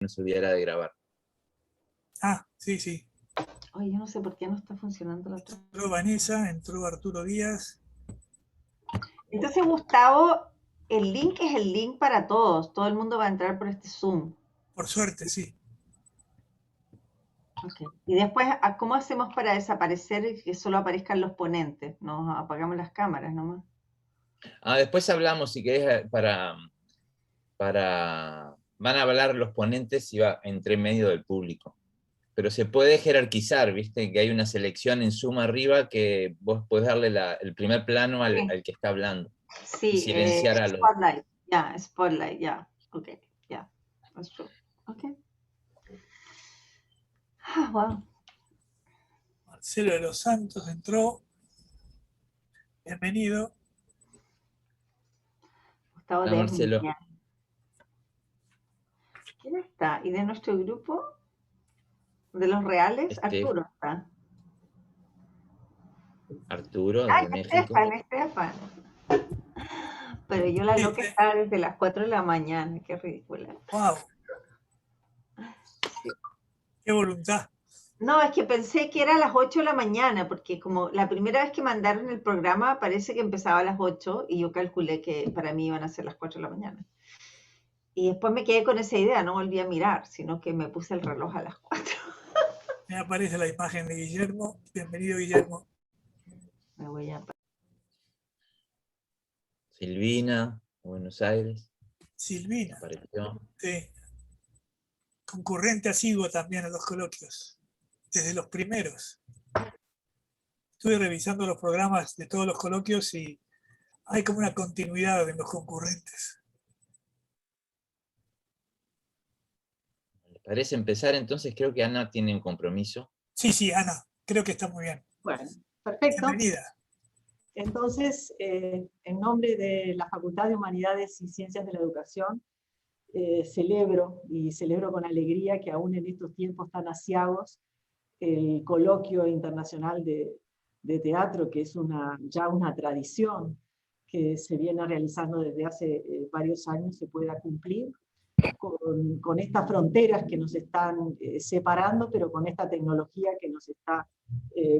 no se olvidara de grabar. Ah, sí, sí. Ay, yo no sé por qué no está funcionando la otra. Entró Vanessa, entró Arturo Díaz. Entonces, Gustavo, el link es el link para todos. Todo el mundo va a entrar por este Zoom. Por suerte, sí. Okay. Y después, ¿cómo hacemos para desaparecer y que solo aparezcan los ponentes? Nos apagamos las cámaras nomás. Después hablamos, si querés, van a hablar los ponentes y va entre medio del público. Pero se puede jerarquizar, ¿viste? Que hay una selección en Zoom arriba que vos podés darle el primer plano al que está hablando. Sí, y silenciar a los... Spotlight, ya, Spotlight, ya. Ok, ya. That's true. Ok. Wow. Marcelo de los Santos entró. Bienvenido. Gustavo Hola, de Marcelo. ¿Quién está? ¿Y de nuestro grupo? ¿De los reales? Arturo está. Arturo, desde México. Estefan. Pero yo la loca estaba desde las 4 de la mañana, qué ridícula. ¡Wow! ¡Qué voluntad! No, es que pensé que era a las 8 de la mañana, porque como la primera vez que mandaron el programa parece que empezaba a las 8 y yo calculé que para mí iban a ser las 4 de la mañana. Y después me quedé con esa idea, no volví a mirar, sino que me puse el reloj a las 4. Me aparece la imagen de Guillermo. Bienvenido, Guillermo. Me voy a... Silvina, Buenos Aires. Silvina. Apareció. Sí. Concurrente asiduo también a los coloquios. Desde los primeros. Estuve revisando los programas de todos los coloquios y hay como una continuidad en los concurrentes. ¿Les parece empezar entonces? Creo que Ana tiene un compromiso. Sí, Ana, creo que está muy bien. Bueno, perfecto. Bienvenida. Entonces, en nombre de la Facultad de Humanidades y Ciencias de la Educación, celebro con alegría que aún en estos tiempos tan aciagos, el Coloquio Internacional de Teatro, que es ya una tradición que se viene realizando desde hace varios años, se pueda cumplir con estas fronteras que nos están separando, pero con esta tecnología que nos está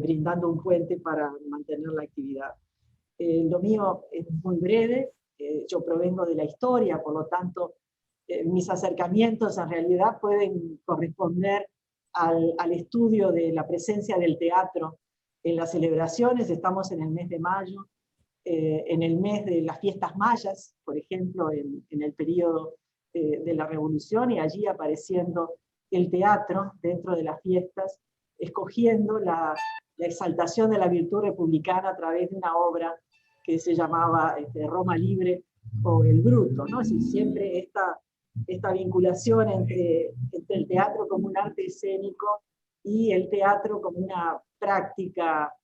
brindando un puente para mantener la actividad. Lo mío es muy breve, yo provengo de la historia, por lo tanto, mis acercamientos en realidad pueden corresponder al estudio de la presencia del teatro en las celebraciones. Estamos en el mes de mayo, en el mes de las fiestas mayas, por ejemplo, en el periodo de la Revolución, y allí apareciendo el teatro dentro de las fiestas, escogiendo la exaltación de la virtud republicana a través de una obra que se llamaba Roma Libre o El Bruto, ¿no? Es decir, siempre esta vinculación entre el teatro como un arte escénico y el teatro como una práctica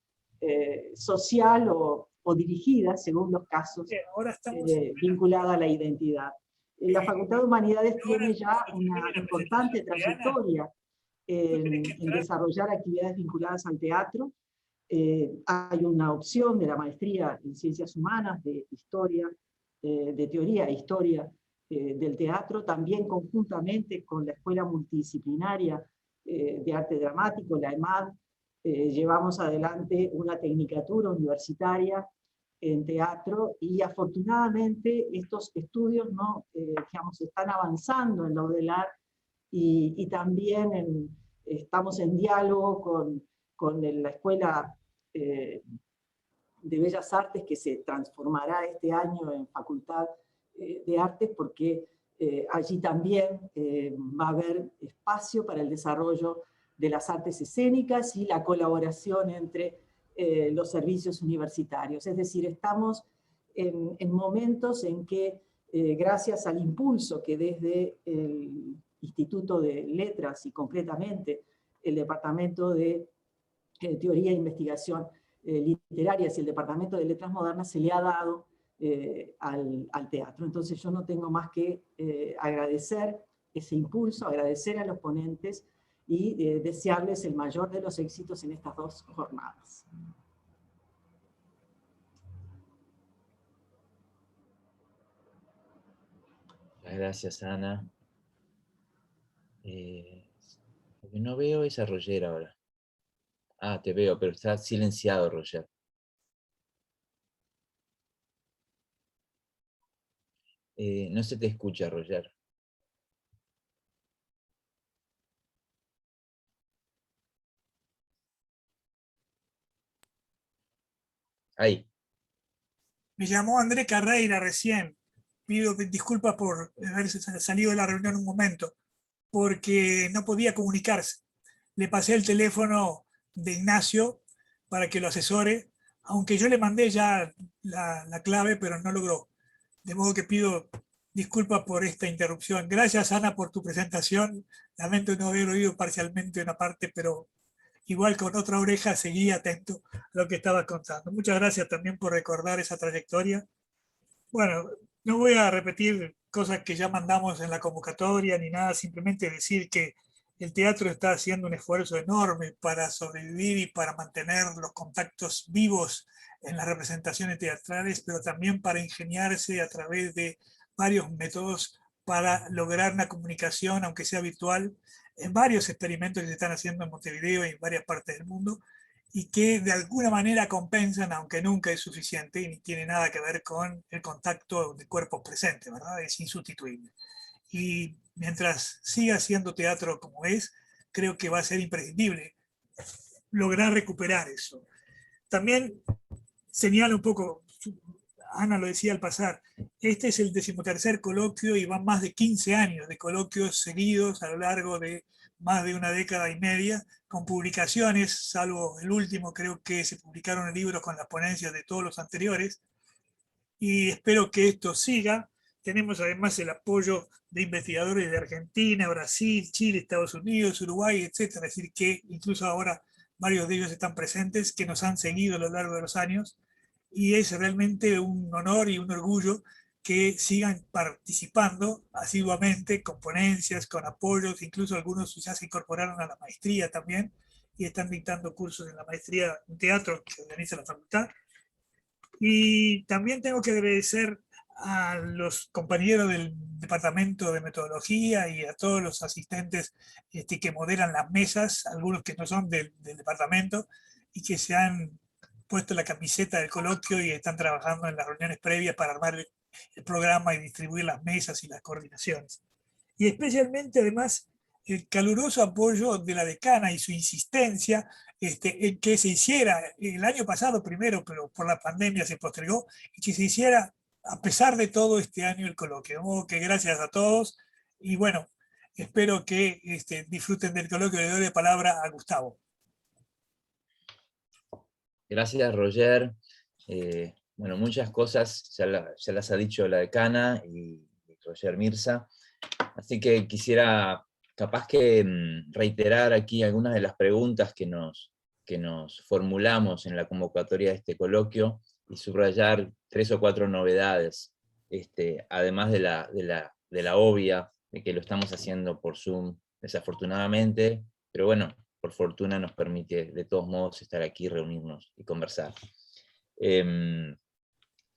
social o dirigida, según los casos, vinculada a la identidad. La Facultad de Humanidades tiene ya una importante trayectoria en desarrollar actividades vinculadas al teatro. Hay una opción de la maestría en Ciencias Humanas, de Historia, de Teoría e Historia del Teatro, también conjuntamente con la Escuela Multidisciplinaria de Arte Dramático, la EMAD. Llevamos adelante una tecnicatura universitaria en teatro y afortunadamente estos estudios están avanzando en la UDELAR y también estamos en diálogo con la Escuela de Bellas Artes, que se transformará este año en Facultad de Artes, porque allí también va a haber espacio para el desarrollo de las artes escénicas y la colaboración entre los servicios universitarios. Es decir, estamos en momentos en que, gracias al impulso que desde el Instituto de Letras y concretamente el Departamento de Teoría e Investigación Literarias y el Departamento de Letras Modernas, se le ha dado al teatro. Entonces yo no tengo más que agradecer ese impulso, agradecer a los ponentes y desearles el mayor de los éxitos en estas dos jornadas. Gracias, Ana. Lo que no veo es a Roger ahora. Ah, te veo, pero está silenciado, Roger. No se te escucha, Roger. Ahí. Me llamó André Carreira recién. Pido disculpas por haber salido de la reunión un momento, porque no podía comunicarse. Le pasé el teléfono de Ignacio para que lo asesore, aunque yo le mandé ya la clave, pero no logró. De modo que pido disculpas por esta interrupción. Gracias, Ana, por tu presentación. Lamento no haber oído parcialmente una parte, pero igual con otra oreja seguí atento a lo que estabas contando. Muchas gracias también por recordar esa trayectoria. Bueno, no voy a repetir cosas que ya mandamos en la convocatoria ni nada, simplemente decir que el teatro está haciendo un esfuerzo enorme para sobrevivir y para mantener los contactos vivos en las representaciones teatrales, pero también para ingeniarse a través de varios métodos para lograr una comunicación, aunque sea virtual, en varios experimentos que se están haciendo en Montevideo y en varias partes del mundo, y que de alguna manera compensan, aunque nunca es suficiente y ni tiene nada que ver con el contacto de cuerpos presentes, ¿verdad? Es insustituible. Y mientras siga siendo teatro como es, creo que va a ser imprescindible lograr recuperar eso. También señala un poco, Ana lo decía al pasar, este es el 13º coloquio y van más de 15 años de coloquios seguidos a lo largo de más de una década y media, con publicaciones, salvo el último, creo que se publicaron libros con las ponencias de todos los anteriores, y espero que esto siga. Tenemos además el apoyo de investigadores de Argentina, Brasil, Chile, Estados Unidos, Uruguay, etcétera. Es decir, que incluso ahora varios de ellos están presentes, que nos han seguido a lo largo de los años, y es realmente un honor y un orgullo que sigan participando asiduamente con ponencias, con apoyos, incluso algunos ya se incorporaron a la maestría también y están dictando cursos en la maestría en teatro que organiza la facultad. Y también tengo que agradecer a los compañeros del departamento de metodología y a todos los asistentes que moderan las mesas, algunos que no son del departamento y que se han puesto la camiseta del coloquio y están trabajando en las reuniones previas para armar el programa y distribuir las mesas y las coordinaciones. Y especialmente además el caluroso apoyo de la decana y su insistencia en que se hiciera el año pasado primero, pero por la pandemia se postergó, y que se hiciera a pesar de todo este año el coloquio. De modo que gracias a todos y bueno, espero que disfruten del coloquio. Le doy la palabra a Gustavo. Gracias, Roger. Bueno, muchas cosas ya las ha dicho la decana y Roger Mirza, así que quisiera capaz que reiterar aquí algunas de las preguntas que nos formulamos en la convocatoria de este coloquio y subrayar 3 o 4 novedades, además de la obvia, de que lo estamos haciendo por Zoom, desafortunadamente, pero bueno, por fortuna nos permite de todos modos estar aquí, reunirnos y conversar.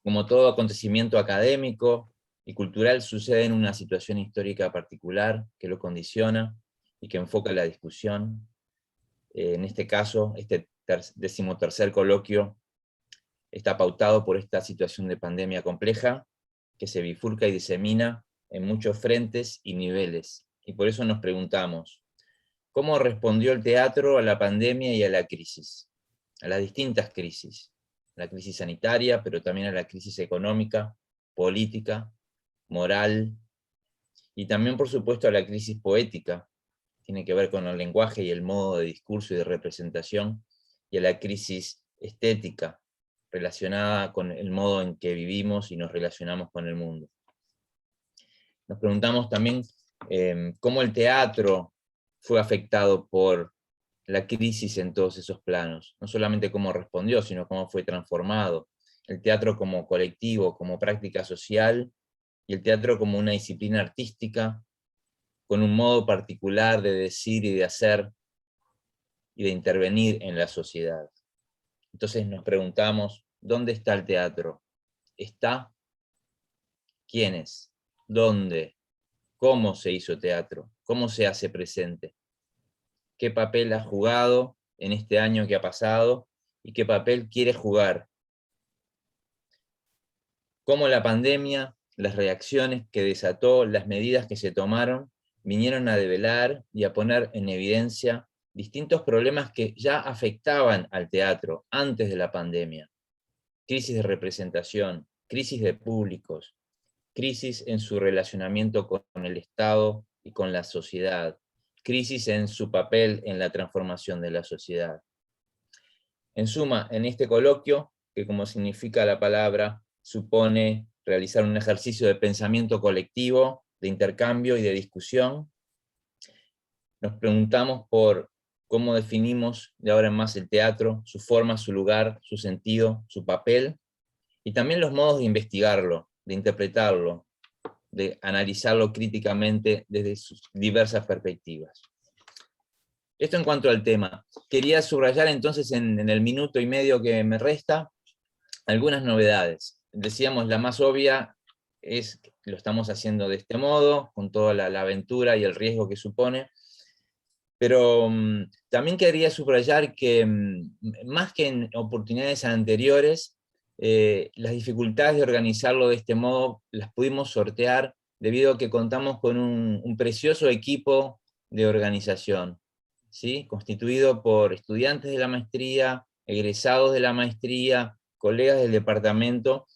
Como todo acontecimiento académico y cultural sucede en una situación histórica particular que lo condiciona y que enfoca la discusión. En este caso, este 13º coloquio está pautado por esta situación de pandemia compleja que se bifurca y disemina en muchos frentes y niveles. Y por eso nos preguntamos, ¿cómo respondió el teatro a la pandemia y a la crisis? A las distintas crisis. La crisis sanitaria, pero también a la crisis económica, política, moral, y también, por supuesto, a la crisis poética, tiene que ver con el lenguaje y el modo de discurso y de representación, y a la crisis estética, relacionada con el modo en que vivimos y nos relacionamos con el mundo. Nos preguntamos también cómo el teatro fue afectado por la crisis en todos esos planos, no solamente cómo respondió, sino cómo fue transformado, el teatro como colectivo, como práctica social, y el teatro como una disciplina artística, con un modo particular de decir y de hacer, y de intervenir en la sociedad. Entonces nos preguntamos, ¿dónde está el teatro? ¿Está? ¿Quiénes? ¿Dónde? cómo se hizo teatro, cómo se hace presente, qué papel ha jugado en este año que ha pasado y qué papel quiere jugar. Cómo la pandemia, las reacciones que desató, las medidas que se tomaron, vinieron a develar y a poner en evidencia distintos problemas que ya afectaban al teatro antes de la pandemia. Crisis de representación, crisis de públicos, crisis en su relacionamiento con el Estado y con la sociedad, crisis en su papel en la transformación de la sociedad. En suma, en este coloquio, que como significa la palabra, supone realizar un ejercicio de pensamiento colectivo, de intercambio y de discusión, nos preguntamos por cómo definimos de ahora en más el teatro, su forma, su lugar, su sentido, su papel, y también los modos de investigarlo, de interpretarlo, de analizarlo críticamente desde sus diversas perspectivas. Esto en cuanto al tema. Quería subrayar entonces en el minuto y medio que me resta algunas novedades. Decíamos, la más obvia es que lo estamos haciendo de este modo, con toda la aventura y el riesgo que supone, pero también quería subrayar que más que en oportunidades anteriores, las dificultades de organizarlo de este modo las pudimos sortear debido a que contamos con un precioso equipo de organización, ¿sí? Constituido por estudiantes de la maestría, egresados de la maestría, colegas del departamento,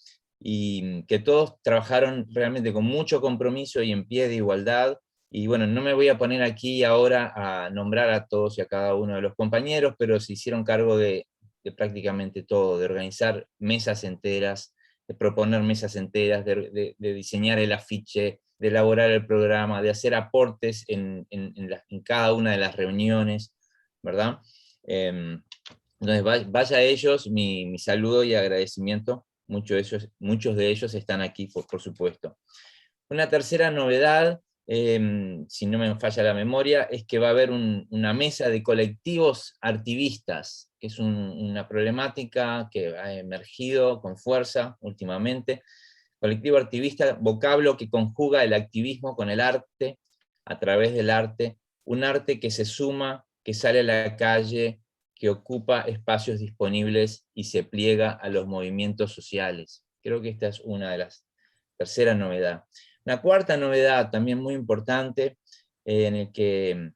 y que todos trabajaron realmente con mucho compromiso y en pie de igualdad. Y bueno, no me voy a poner aquí ahora a nombrar a todos y a cada uno de los compañeros, pero se hicieron cargo de prácticamente todo, de organizar mesas enteras, de proponer mesas enteras, de diseñar el afiche, de elaborar el programa, de hacer aportes en cada una de las reuniones, ¿verdad? Entonces vaya a ellos mi saludo y agradecimiento, muchos de ellos están aquí, por supuesto. Una tercera novedad, si no me falla la memoria, es que va a haber una mesa de colectivos artivistas, que es una problemática que ha emergido con fuerza últimamente. Colectivo artivista, vocablo que conjuga el activismo con el arte, a través del arte, un arte que se suma, que sale a la calle, que ocupa espacios disponibles y se pliega a los movimientos sociales. Creo que esta es una de las terceras novedades. Una cuarta novedad, también muy importante, en el que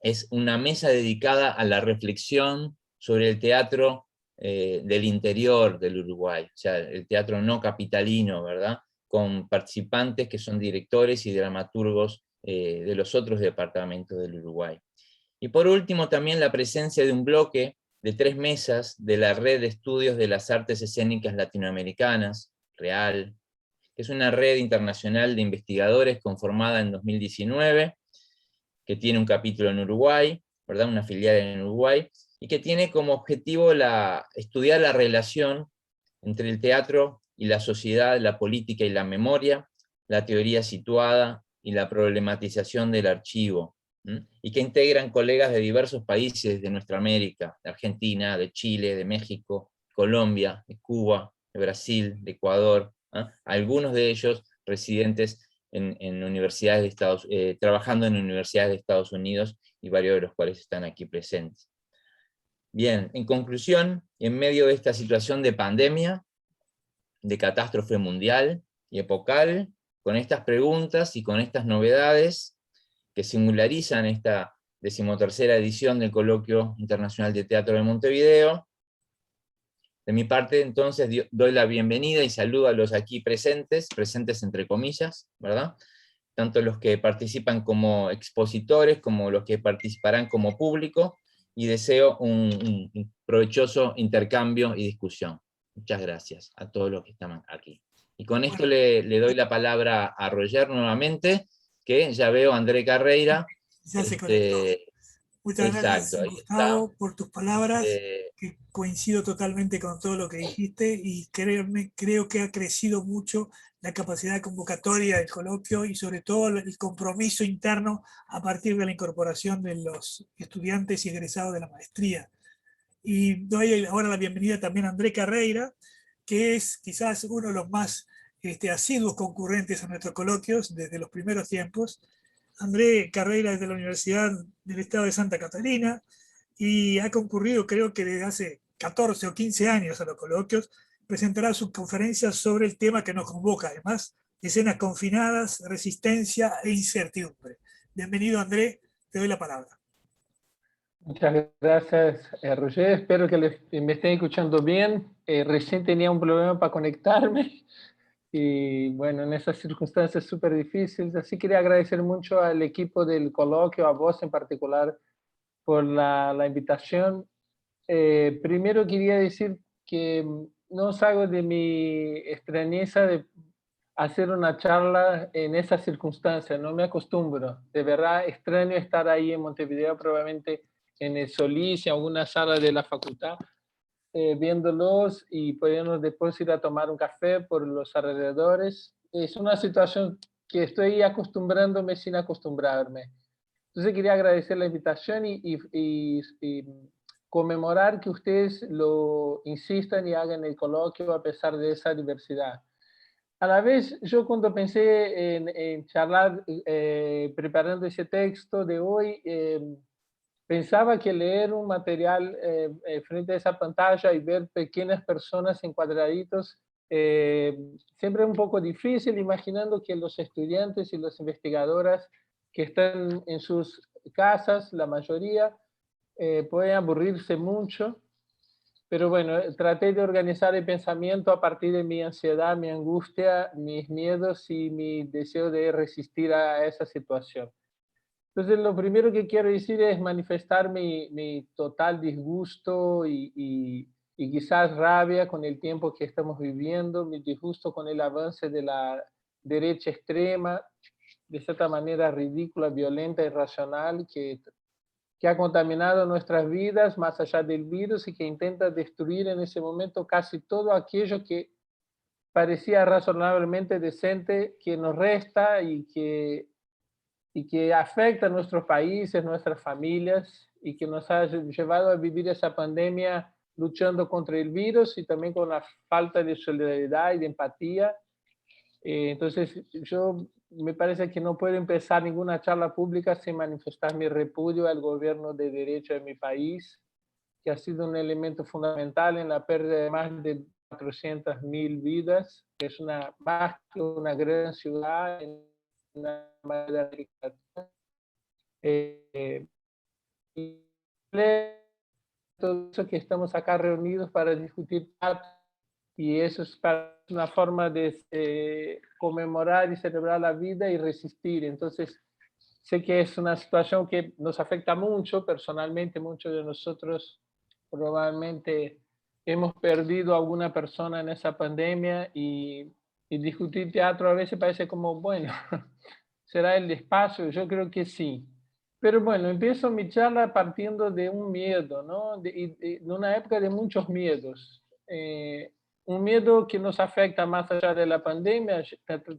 es una mesa dedicada a la reflexión sobre el teatro del interior del Uruguay, o sea, el teatro no capitalino, ¿verdad? Con participantes que son directores y dramaturgos de los otros departamentos del Uruguay. Y por último, también la presencia de un bloque de 3 mesas de la Red de Estudios de las Artes Escénicas Latinoamericanas, REAL, que es una red internacional de investigadores conformada en 2019, que tiene un capítulo en Uruguay, ¿verdad? Una filial en Uruguay, y que tiene como objetivo estudiar la relación entre el teatro y la sociedad, la política y la memoria, la teoría situada y la problematización del archivo, y que integran colegas de diversos países de nuestra América, de Argentina, de Chile, de México, Colombia, de Cuba, de Brasil, de Ecuador, algunos de ellos residentes en universidades de trabajando en universidades de Estados Unidos, y varios de los cuales están aquí presentes. Bien, en conclusión, en medio de esta situación de pandemia, de catástrofe mundial y epocal, con estas preguntas y con estas novedades que singularizan esta 13ª edición del Coloquio Internacional de Teatro de Montevideo, de mi parte, entonces, doy la bienvenida y saludo a los aquí presentes entre comillas, ¿verdad? Tanto los que participan como expositores, como los que participarán como público, y deseo un provechoso intercambio y discusión. Muchas gracias a todos los que están aquí. Y con esto le doy la palabra a Roger nuevamente, que ya veo a André Carreira. Ya se conectó. Muchas gracias, Gustavo, por tus palabras, que coincido totalmente con todo lo que dijiste, y creo que ha crecido mucho la capacidad de convocatoria del coloquio y sobre todo el compromiso interno a partir de la incorporación de los estudiantes y egresados de la maestría. Y doy ahora la bienvenida también a André Carreira, que es quizás uno de los más asiduos concurrentes a nuestros coloquios desde los primeros tiempos. André Carreira es de la Universidad del Estado de Santa Catarina y ha concurrido, creo que desde hace 14 o 15 años, a los coloquios. Presentará sus conferencias sobre el tema que nos convoca, además, escenas confinadas, resistencia e incertidumbre. Bienvenido, André, te doy la palabra. Muchas gracias, Roger. Espero que me estén escuchando bien. Recién tenía un problema para conectarme y bueno, en esas circunstancias súper difíciles. Así quería agradecer mucho al equipo del coloquio, a vos en particular, por la invitación. Primero quería decir que no salgo de mi extrañeza de hacer una charla en esas circunstancias, no me acostumbro. De verdad extraño estar ahí en Montevideo, probablemente en el Solís, en alguna sala de la facultad, viéndolos y pudiendo después ir a tomar un café por los alrededores. Es una situación que estoy acostumbrándome sin acostumbrarme. Entonces quería agradecer la invitación y conmemorar que ustedes lo insistan y hagan el coloquio a pesar de esa diversidad. A la vez, yo cuando pensé en charlar, preparando ese texto de hoy, pensaba que leer un material frente a esa pantalla y ver pequeñas personas en cuadraditos siempre es un poco difícil, imaginando que los estudiantes y las investigadoras que están en sus casas, la mayoría, pueden aburrirse mucho. Pero bueno, traté de organizar el pensamiento a partir de mi ansiedad, mi angustia, mis miedos y mi deseo de resistir a esa situación. Entonces, lo primero que quiero decir es manifestar mi total disgusto y quizás rabia con el tiempo que estamos viviendo, mi disgusto con el avance de la derecha extrema, de cierta manera ridícula, violenta, irracional, que ha contaminado nuestras vidas más allá del virus y que intenta destruir en ese momento casi todo aquello que parecía razonablemente decente, que nos resta y que afecta a nuestros países, nuestras familias, y que nos ha llevado a vivir esa pandemia luchando contra el virus y también con la falta de solidaridad y de empatía. Entonces, me parece que no puedo empezar ninguna charla pública sin manifestar mi repudio al gobierno de derecho de mi país, que ha sido un elemento fundamental en la pérdida de más de 400.000 vidas, que es más que una gran ciudad en una manera y todo eso que estamos acá reunidos para discutir, y eso es una forma de conmemorar y celebrar la vida y resistir. Entonces, sé que es una situación que nos afecta mucho, personalmente, muchos de nosotros probablemente hemos perdido a alguna persona en esa pandemia y discutir teatro a veces parece como, bueno, ¿será el espacio? Yo creo que sí. Pero bueno, empiezo mi charla partiendo de un miedo, ¿no? De una época de muchos miedos. Un miedo que nos afecta más allá de la pandemia,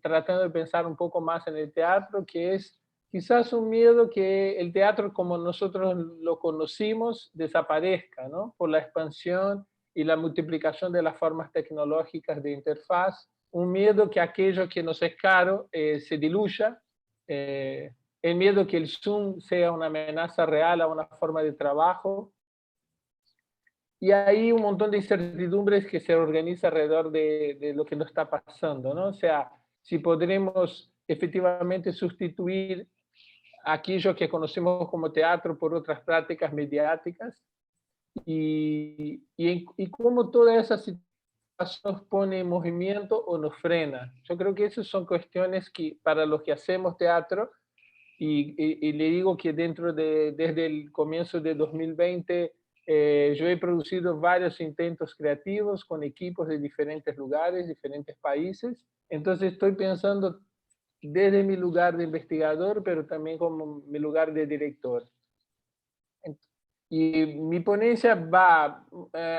tratando de pensar un poco más en el teatro, que es quizás un miedo que el teatro como nosotros lo conocimos desaparezca, ¿no? Por la expansión y la multiplicación de las formas tecnológicas de interfaz. Un miedo que aquello que nos es caro se diluya. El miedo que el Zoom sea una amenaza real a una forma de trabajo. Y hay un montón de incertidumbres que se organiza alrededor de lo que nos está pasando, ¿no? O sea, si podremos efectivamente sustituir aquello que conocemos como teatro por otras prácticas mediáticas y cómo toda esa situación nos pone en movimiento o nos frena. Yo creo que esas son cuestiones que para los que hacemos teatro, y le digo que desde el comienzo de 2020 yo he producido varios intentos creativos con equipos de diferentes lugares, diferentes países. Entonces estoy pensando desde mi lugar de investigador, pero también como mi lugar de director. Y mi ponencia va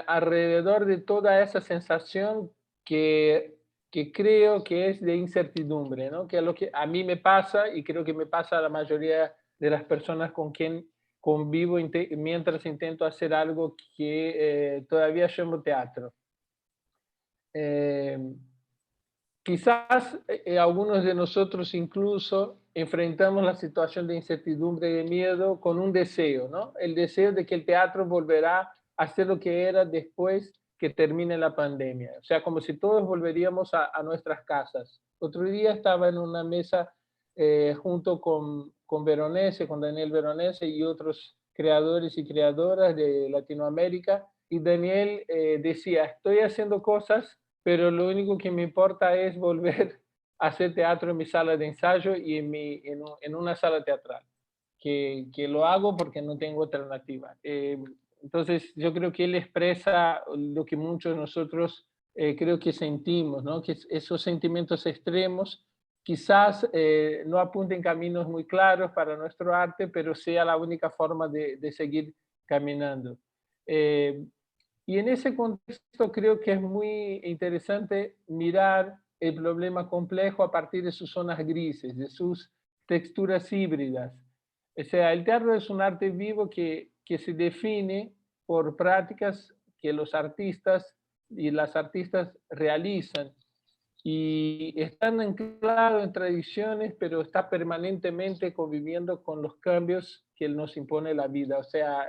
alrededor de toda esa sensación que creo que es de incertidumbre, ¿no? Que es lo que a mí me pasa y creo que me pasa a la mayoría de las personas con quien convivo mientras intento hacer algo que todavía llamo teatro. ¿Qué quizás algunos de nosotros incluso enfrentamos la situación de incertidumbre y de miedo con un deseo, ¿no? El deseo de que el teatro volverá a ser lo que era después que termine la pandemia. O sea, como si todos volveríamos a nuestras casas. Otro día estaba en una mesa junto con Veronese, con Daniel Veronese y otros creadores y creadoras de Latinoamérica, y Daniel decía, estoy haciendo cosas, pero lo único que me importa es volver a hacer teatro en mi sala de ensayo y en una sala teatral, que lo hago porque no tengo alternativa. Entonces, yo creo que él expresa lo que muchos de nosotros creo que sentimos, ¿no? Que esos sentimientos extremos quizás no apunten caminos muy claros para nuestro arte, pero sea la única forma de seguir caminando. Y en ese contexto creo que es muy interesante mirar el problema complejo a partir de sus zonas grises, de sus texturas híbridas. O sea, el teatro es un arte vivo que se define por prácticas que los artistas y las artistas realizan y están anclados en tradiciones, pero está permanentemente conviviendo con los cambios que nos impone la vida. O sea,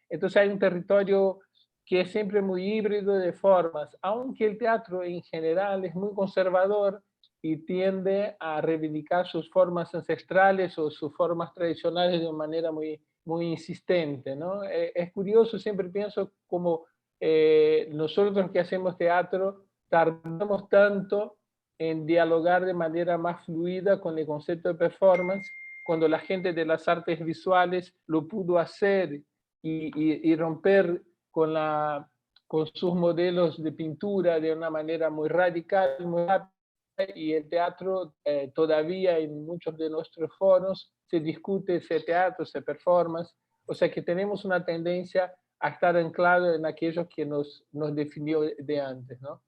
entonces hay un territorio que es siempre muy híbrido de formas, aunque el teatro en general es muy conservador y tiende a reivindicar sus formas ancestrales o sus formas tradicionales de una manera muy insistente, ¿no? Es curioso, siempre pienso como nosotros que hacemos teatro tardamos tanto en dialogar de manera más fluida con el concepto de performance, cuando la gente de las artes visuales lo pudo hacer y romper con sus modelos de pintura de una manera muy radical, muy rápida, y el teatro todavía en muchos de nuestros foros se discute ese teatro, ese performance, o sea que tenemos una tendencia a estar anclado en aquello que nos definió de antes, ¿no?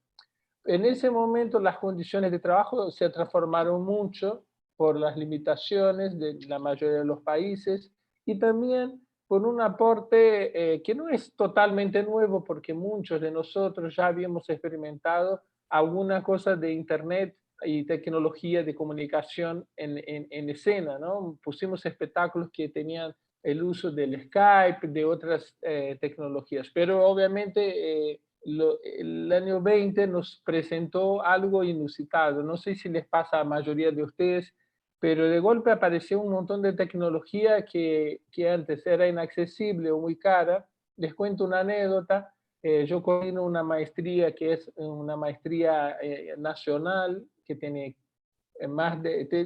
En ese momento las condiciones de trabajo se transformaron mucho por las limitaciones de la mayoría de los países y también por un aporte que no es totalmente nuevo porque muchos de nosotros ya habíamos experimentado alguna cosa de Internet y tecnología de comunicación en escena, ¿no? Pusimos espectáculos que tenían el uso del Skype, de otras tecnologías, pero obviamente el año 20 nos presentó algo inusitado. No sé si les pasa a la mayoría de ustedes, pero de golpe apareció un montón de tecnología que antes era inaccesible o muy cara. Les cuento una anécdota. Yo coordino una maestría que es una maestría nacional que tiene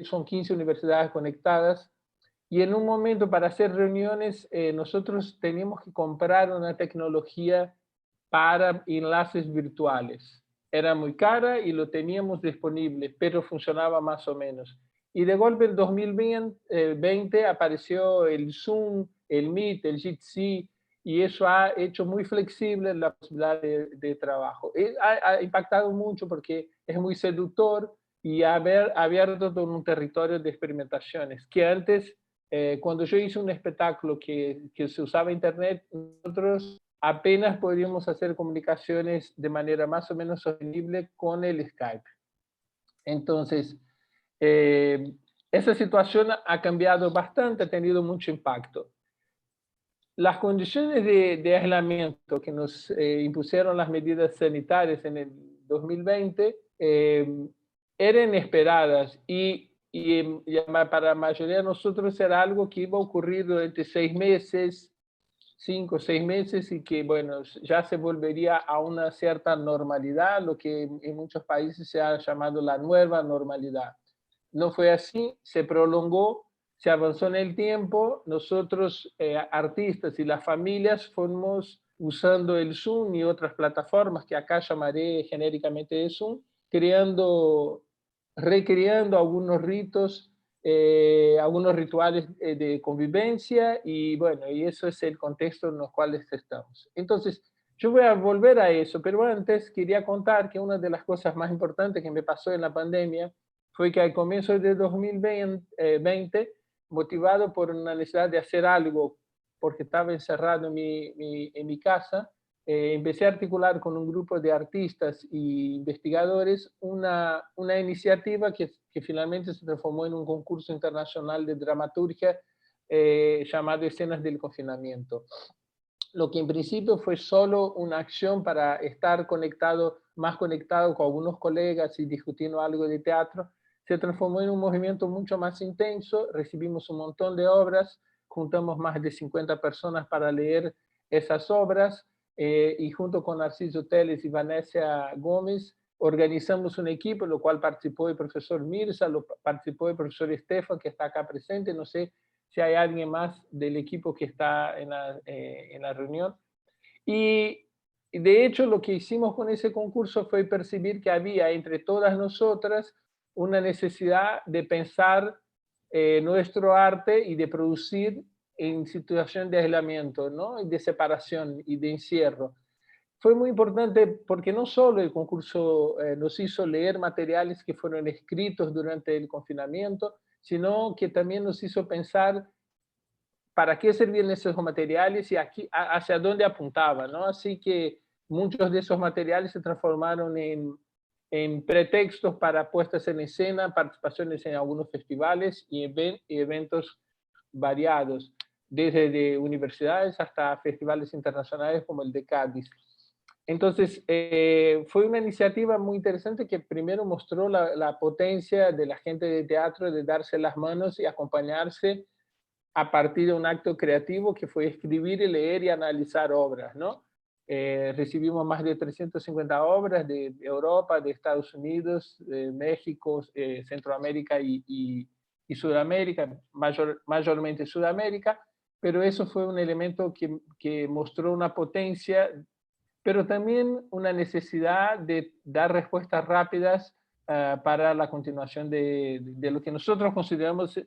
son 15 universidades conectadas. Y en un momento para hacer reuniones, nosotros teníamos que comprar una tecnología para enlaces virtuales. Era muy cara y lo teníamos disponible, pero funcionaba más o menos. Y de golpe en 2020 apareció el Zoom, el Meet, el Jitsi, y eso ha hecho muy flexible la posibilidad de trabajo. Ha impactado mucho porque es muy seductor y ha abierto todo un territorio de experimentaciones que antes, cuando yo hice un espectáculo que se usaba Internet, nosotros apenas podríamos hacer comunicaciones de manera más o menos sostenible con el Skype. Entonces, esa situación ha cambiado bastante, ha tenido mucho impacto. Las condiciones de aislamiento que nos impusieron las medidas sanitarias en el 2020 eran esperadas y para la mayoría de nosotros era algo que iba a ocurrir durante 6 meses, 5 o 6 meses y que, bueno, ya se volvería a una cierta normalidad, lo que en muchos países se ha llamado la nueva normalidad. No fue así, se prolongó, se avanzó en el tiempo, nosotros, artistas y las familias, fuimos usando el Zoom y otras plataformas que acá llamaré genéricamente de Zoom, recreando algunos ritos, algunos rituales de convivencia y bueno, y eso es el contexto en el cual estamos. Entonces, yo voy a volver a eso, pero antes quería contar que una de las cosas más importantes que me pasó en la pandemia fue que al comienzo de 2020, motivado por una necesidad de hacer algo, porque estaba encerrado en mi casa, empecé a articular con un grupo de artistas e investigadores una iniciativa que finalmente se transformó en un concurso internacional de dramaturgia llamado Escenas del Confinamiento. Lo que en principio fue solo una acción para estar más conectado con algunos colegas y discutiendo algo de teatro, se transformó en un movimiento mucho más intenso. Recibimos un montón de obras, juntamos más de 50 personas para leer esas obras, y junto con Narciso Teles y Vanessa Gómez organizamos un equipo, en lo cual participó el profesor Mirza, participó el profesor Estefan, que está acá presente. No sé si hay alguien más del equipo que está en la reunión. Y de hecho lo que hicimos con ese concurso fue percibir que había entre todas nosotras una necesidad de pensar nuestro arte y de producir en situación de aislamiento, ¿no? De separación y de encierro. Fue muy importante porque no solo el concurso nos hizo leer materiales que fueron escritos durante el confinamiento, sino que también nos hizo pensar para qué servían esos materiales y hacia dónde apuntaban, ¿no? Así que muchos de esos materiales se transformaron en pretextos para puestas en escena, participaciones en algunos festivales y eventos variados, desde de universidades hasta festivales internacionales como el de Cádiz. Entonces, fue una iniciativa muy interesante que primero mostró la potencia de la gente de teatro de darse las manos y acompañarse a partir de un acto creativo que fue escribir y leer y analizar obras, ¿no? Recibimos más de 350 obras de Europa, de Estados Unidos, de México, Centroamérica y Sudamérica, mayormente Sudamérica, pero eso fue un elemento que mostró una potencia, pero también una necesidad de dar respuestas rápidas para la continuación de lo que nosotros consideramos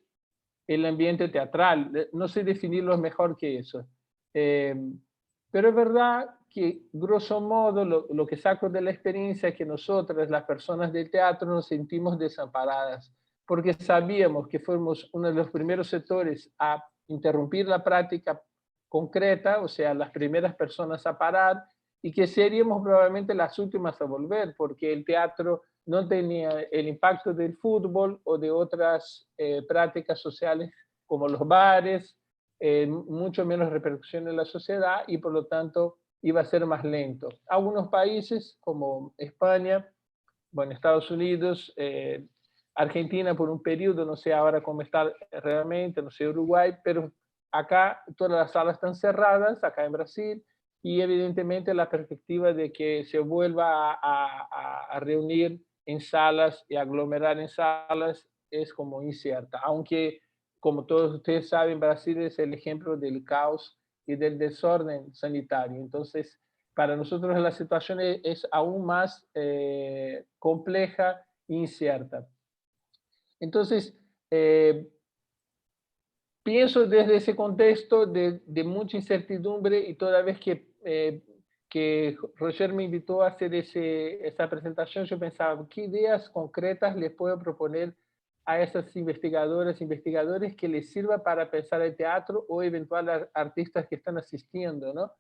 el ambiente teatral. No sé definirlo mejor que eso. Pero es verdad que, grosso modo, lo que saco de la experiencia es que nosotras, las personas del teatro, nos sentimos desamparadas, porque sabíamos que fuimos uno de los primeros sectores a interrumpir la práctica concreta, o sea, las primeras personas a parar, y que seríamos probablemente las últimas a volver, porque el teatro no tenía el impacto del fútbol o de otras prácticas sociales como los bares, mucho menos repercusión en la sociedad y por lo tanto iba a ser más lento. Algunos países como España, bueno, Estados Unidos, Argentina por un periodo, no sé ahora cómo está realmente, no sé Uruguay, pero acá todas las salas están cerradas, acá en Brasil, y evidentemente la perspectiva de que se vuelva a reunir en salas y aglomerar en salas es como incierta, aunque como todos ustedes saben, Brasil es el ejemplo del caos y del desorden sanitario. Entonces, para nosotros la situación es aún más compleja e incierta. Entonces, pienso desde ese contexto de mucha incertidumbre y toda vez que Roger me invitó a hacer esa presentación, yo pensaba, ¿qué ideas concretas les puedo proponer a esas investigadoras e investigadores que les sirva para pensar el teatro o eventuales artistas que están asistiendo, ¿no?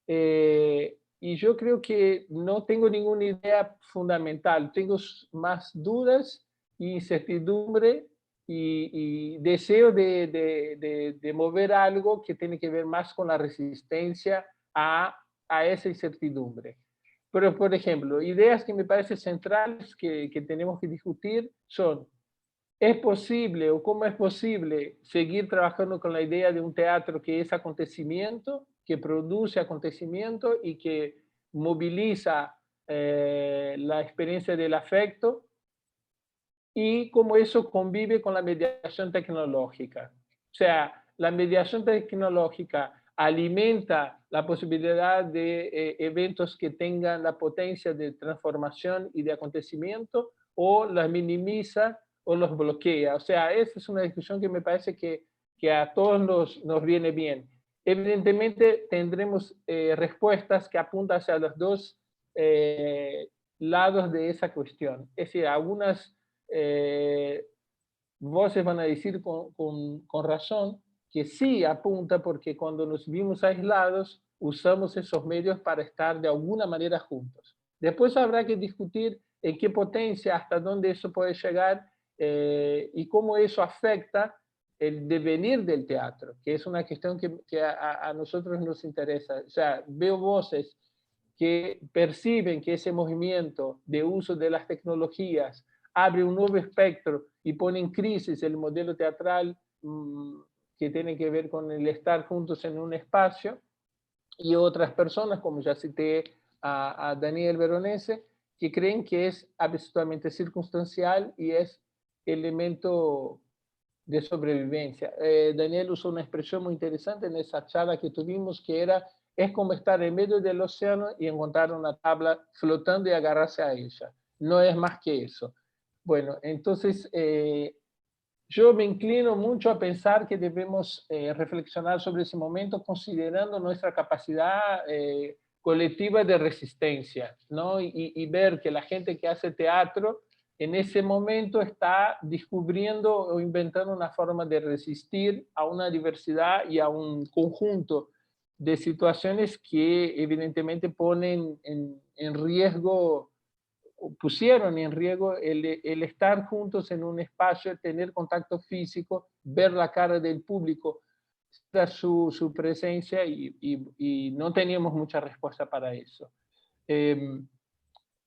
Y yo creo que no tengo ninguna idea fundamental, tengo más dudas e incertidumbre y deseo de mover algo que tiene que ver más con la resistencia a esa incertidumbre. Pero, por ejemplo, ideas que me parecen centrales que tenemos que discutir son: ¿es posible o cómo es posible seguir trabajando con la idea de un teatro que es acontecimiento, que produce acontecimiento y que moviliza la experiencia del afecto? Y cómo eso convive con la mediación tecnológica. O sea, la mediación tecnológica alimenta la posibilidad de eventos que tengan la potencia de transformación y de acontecimiento, o las minimiza o los bloquea. O sea, esa es una discusión que me parece que a todos nos viene bien. Evidentemente tendremos respuestas que apuntan hacia los dos lados de esa cuestión. Es decir, algunas voces van a decir con razón que sí apunta porque cuando nos vimos aislados, usamos esos medios para estar de alguna manera juntos. Después habrá que discutir en qué potencia, hasta dónde eso puede llegar y cómo eso afecta el devenir del teatro, que es una cuestión que a nosotros nos interesa. O sea, veo voces que perciben que ese movimiento de uso de las tecnologías abre un nuevo espectro y pone en crisis el modelo teatral que tiene que ver con el estar juntos en un espacio, y otras personas, como ya cité a Daniel Veronese, que creen que es absolutamente circunstancial y es elemento de sobrevivencia. Daniel usó una expresión muy interesante en esa charla que tuvimos, que era, es como estar en medio del océano y encontrar una tabla flotando y agarrarse a ella. No es más que eso. Bueno, entonces yo me inclino mucho a pensar que debemos reflexionar sobre ese momento considerando nuestra capacidad colectiva de resistencia, ¿no? Y ver que la gente que hace teatro en ese momento está descubriendo o inventando una forma de resistir a una diversidad y a un conjunto de situaciones que evidentemente ponen en riesgo, pusieron en riesgo el estar juntos en un espacio, tener contacto físico, ver la cara del público, su presencia y no teníamos mucha respuesta para eso.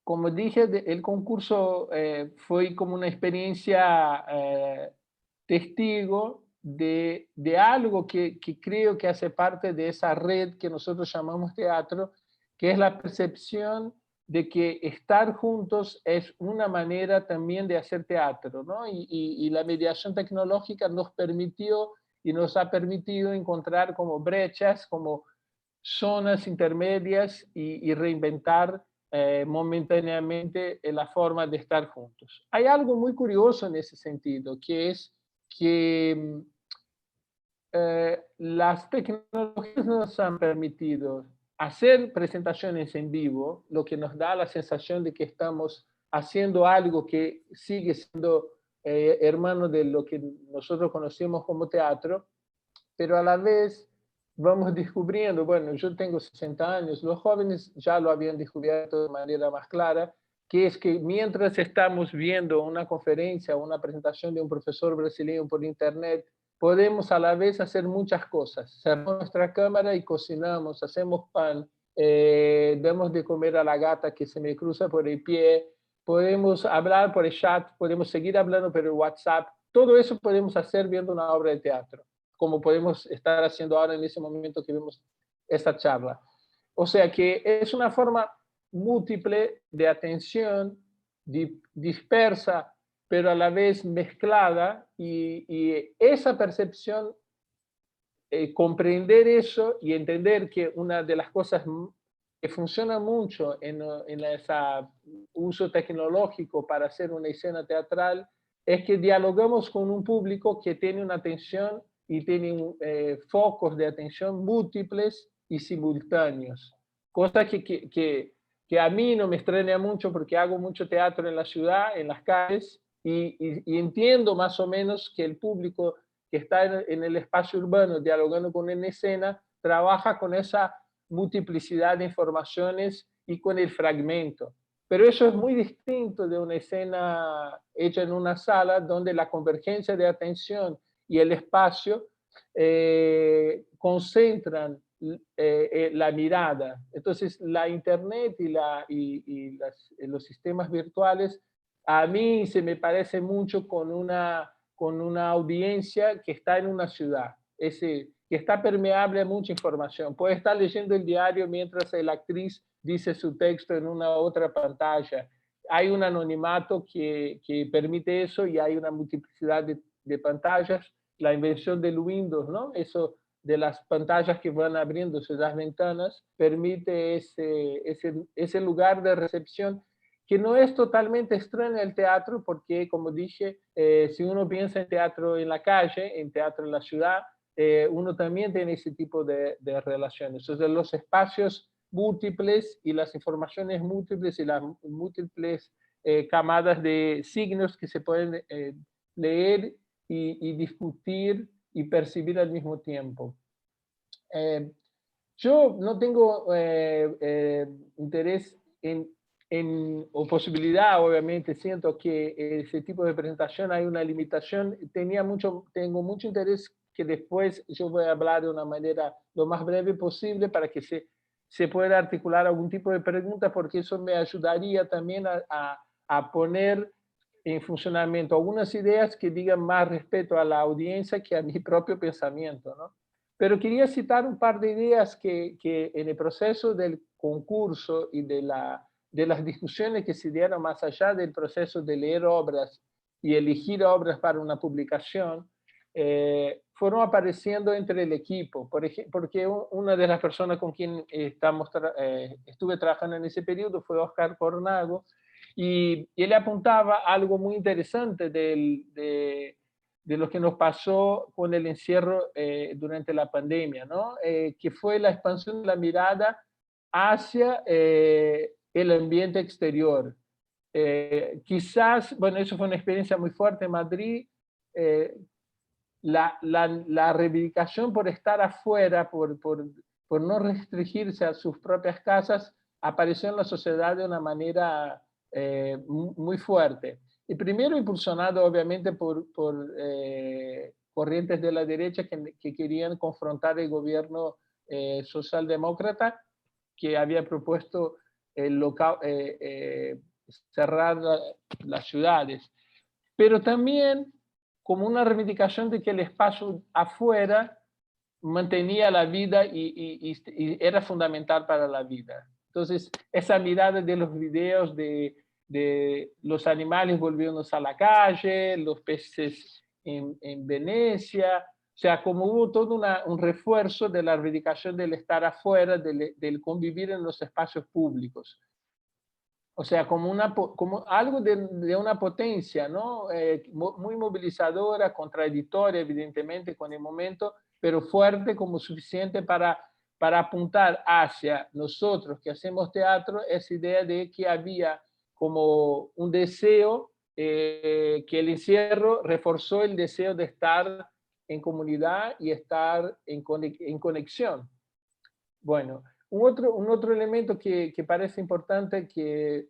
Como dije, el concurso fue como una experiencia testigo de algo que creo que hace parte de esa red que nosotros llamamos teatro, que es la percepción de que estar juntos es una manera también de hacer teatro, ¿no? Y la mediación tecnológica nos permitió y nos ha permitido encontrar como brechas, como zonas intermedias y reinventar momentáneamente la forma de estar juntos. Hay algo muy curioso en ese sentido, que es que las tecnologías nos han permitido hacer presentaciones en vivo, lo que nos da la sensación de que estamos haciendo algo que sigue siendo hermano de lo que nosotros conocemos como teatro, pero a la vez vamos descubriendo, bueno, yo tengo 60 años, los jóvenes ya lo habían descubierto de manera más clara, que es que mientras estamos viendo una conferencia o una presentación de un profesor brasileño por internet, podemos a la vez hacer muchas cosas. Cerramos nuestra cámara y cocinamos, hacemos pan, damos de comer a la gata que se me cruza por el pie, podemos hablar por el chat, podemos seguir hablando por el WhatsApp. Todo eso podemos hacer viendo una obra de teatro, como podemos estar haciendo ahora en ese momento que vemos esta charla. O sea que es una forma múltiple de atención, dispersa, pero a la vez mezclada, y esa percepción, comprender eso y entender que una de las cosas que funciona mucho en ese uso tecnológico para hacer una escena teatral es que dialogamos con un público que tiene una atención y tiene focos de atención múltiples y simultáneos. Cosa que a mí no me extraña mucho porque hago mucho teatro en la ciudad, en las calles, y entiendo más o menos que el público que está en el espacio urbano dialogando con una escena trabaja con esa multiplicidad de informaciones y con el fragmento. Pero eso es muy distinto de una escena hecha en una sala donde la convergencia de atención y el espacio concentran la mirada. Entonces, la Internet y los sistemas virtuales a mí se me parece mucho con una audiencia que está en una ciudad, que está permeable a mucha información. Puede estar leyendo el diario mientras la actriz dice su texto en una otra pantalla. Hay un anonimato que permite eso y hay una multiplicidad de pantallas. La invención del Windows, ¿no? Eso de las pantallas que van abriéndose, las ventanas, permite ese lugar de recepción que no es totalmente extraño al teatro, porque, como dije, si uno piensa en teatro en la calle, en teatro en la ciudad, uno también tiene ese tipo de relaciones. Entonces, los espacios múltiples y las informaciones múltiples y las múltiples camadas de signos que se pueden leer y discutir y percibir al mismo tiempo. Yo no tengo interés o posibilidad, obviamente, siento que ese tipo de presentación hay una limitación. Tengo mucho interés que después yo voy a hablar de una manera lo más breve posible para que se pueda articular algún tipo de pregunta, porque eso me ayudaría también a poner en funcionamiento algunas ideas que digan más respeto a la audiencia que a mi propio pensamiento, ¿no? Pero quería citar un par de ideas que en el proceso del concurso y de las discusiones que se dieron más allá del proceso de leer obras y elegir obras para una publicación, fueron apareciendo entre el equipo. Porque una de las personas con quien estuve trabajando en ese periodo fue Oscar Cornago, y él apuntaba algo muy interesante de lo que nos pasó con el encierro durante la pandemia, ¿no? Que fue la expansión de la mirada hacia el ambiente exterior. Quizás, bueno, eso fue una experiencia muy fuerte en Madrid, la reivindicación por estar afuera, por no restringirse a sus propias casas, apareció en la sociedad de una manera muy fuerte. Y primero impulsionado obviamente por corrientes de la derecha que querían confrontar el gobierno socialdemócrata, que había propuesto cerrar las ciudades. Pero también como una reivindicación de que el espacio afuera mantenía la vida y era fundamental para la vida. Entonces, esa mirada de los videos de los animales volviéndose a la calle, los peces en Venecia, o sea, como hubo todo un refuerzo de la reivindicación del estar afuera, del convivir en los espacios públicos. O sea, como algo de una potencia, ¿no? Muy movilizadora, contradictoria, evidentemente, con el momento, pero fuerte como suficiente para apuntar hacia nosotros que hacemos teatro esa idea de que había como un deseo, que el encierro reforzó el deseo de estar en comunidad y estar en conexión. Bueno, un otro elemento que parece importante que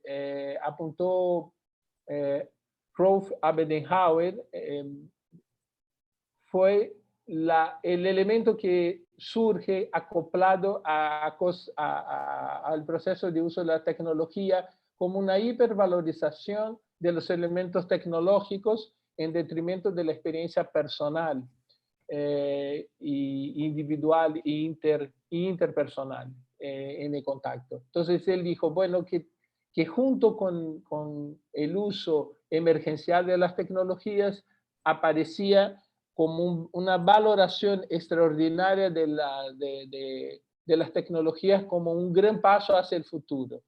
apuntó Rolf Abendenhauer fue el elemento que surge acoplado al proceso de uso de la tecnología como una hipervalorización de los elementos tecnológicos en detrimento de la experiencia personal, individual e interpersonal en el contacto. Entonces él dijo, bueno, que junto con el uso emergencial de las tecnologías aparecía como una valoración extraordinaria de las tecnologías como un gran paso hacia el futuro.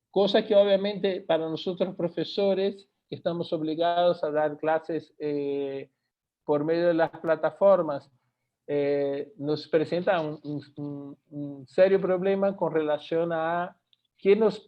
Cosa que obviamente para nosotros profesores que estamos obligados a dar clases por medio de las plataformas, nos presenta un serio problema con relación a qué nos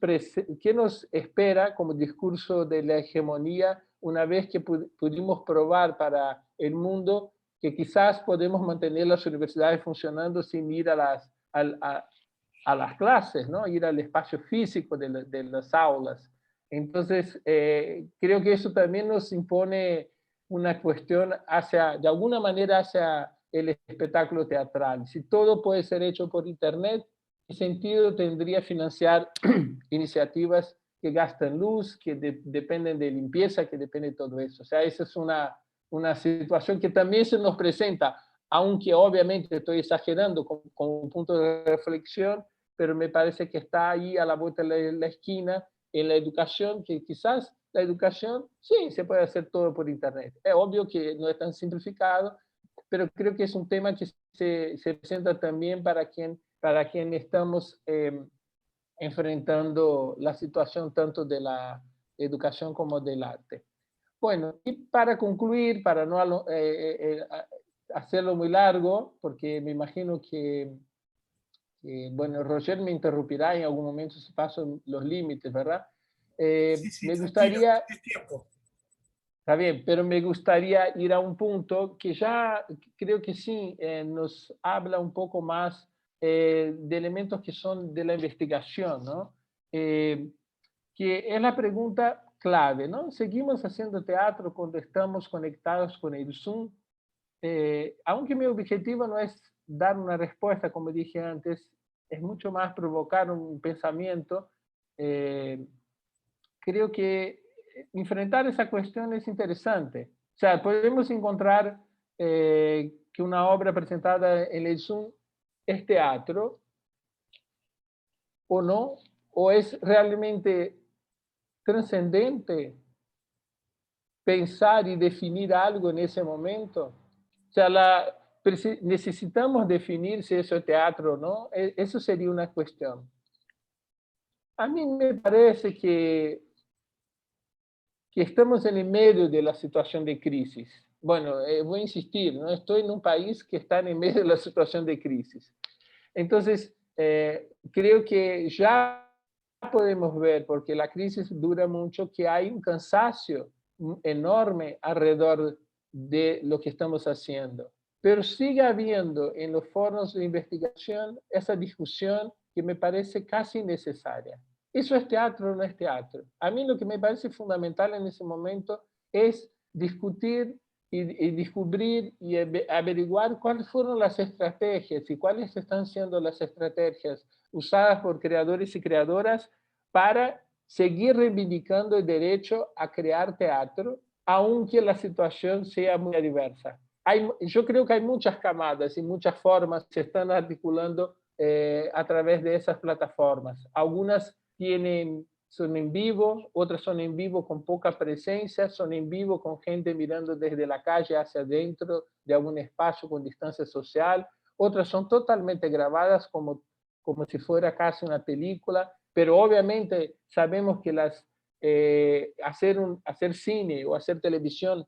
espera como discurso de la hegemonía una vez que pudimos probar para el mundo que quizás podemos mantener las universidades funcionando sin ir a las clases, ¿no? Ir al espacio físico de las aulas. Entonces, creo que eso también nos impone una cuestión de alguna manera hacia el espectáculo teatral. Si todo puede ser hecho por Internet, ¿qué sentido tendría financiar iniciativas que gastan luz, que dependen de limpieza, que dependen de todo eso? O sea, esa es una situación que también se nos presenta, aunque obviamente estoy exagerando con un punto de reflexión, pero me parece que está ahí a la vuelta de la esquina en la educación, que quizás la educación, sí, se puede hacer todo por Internet. Es obvio que no es tan simplificado, pero creo que es un tema que se presenta también para quien estamos enfrentando la situación tanto de la educación como del arte. Bueno, y para concluir, para no hacerlo muy largo, porque me imagino que bueno, Roger me interrumpirá en algún momento si paso los límites, ¿verdad? Sí, Me tranquilo, gustaría... es tiempo. Está bien, pero me gustaría ir a un punto que ya creo que sí nos habla un poco más de elementos que son de la investigación, ¿no? Que es la pregunta clave, ¿no? ¿Seguimos haciendo teatro cuando estamos conectados con el Zoom? Aunque mi objetivo no es dar una respuesta, como dije antes, es mucho más provocar un pensamiento. Creo que enfrentar esa cuestión es interesante. O sea, podemos encontrar que una obra presentada en el Zoom es teatro o no, o es realmente trascendente pensar y definir algo en ese momento. O sea, necesitamos definir si eso es teatro o no. Eso sería una cuestión. A mí me parece que estamos en el medio de la situación de crisis. Bueno, voy a insistir, ¿no? Estoy en un país que está en el medio de la situación de crisis. Entonces, creo que ya podemos ver, porque la crisis dura mucho, que hay un cansancio enorme alrededor de lo que estamos haciendo. Pero sigue habiendo en los foros de investigación esa discusión que me parece casi necesaria. ¿Eso es teatro o no es teatro? A mí lo que me parece fundamental en ese momento es discutir y descubrir y averiguar cuáles fueron las estrategias y cuáles están siendo las estrategias usadas por creadores y creadoras para seguir reivindicando el derecho a crear teatro, aunque la situación sea muy adversa. Yo creo que hay muchas camadas y muchas formas que se están articulando a través de esas plataformas. Algunas son en vivo, otras son en vivo con poca presencia, son en vivo con gente mirando desde la calle hacia adentro de algún espacio con distancia social, otras son totalmente grabadas como si fuera casi una película, pero obviamente sabemos que hacer cine o hacer televisión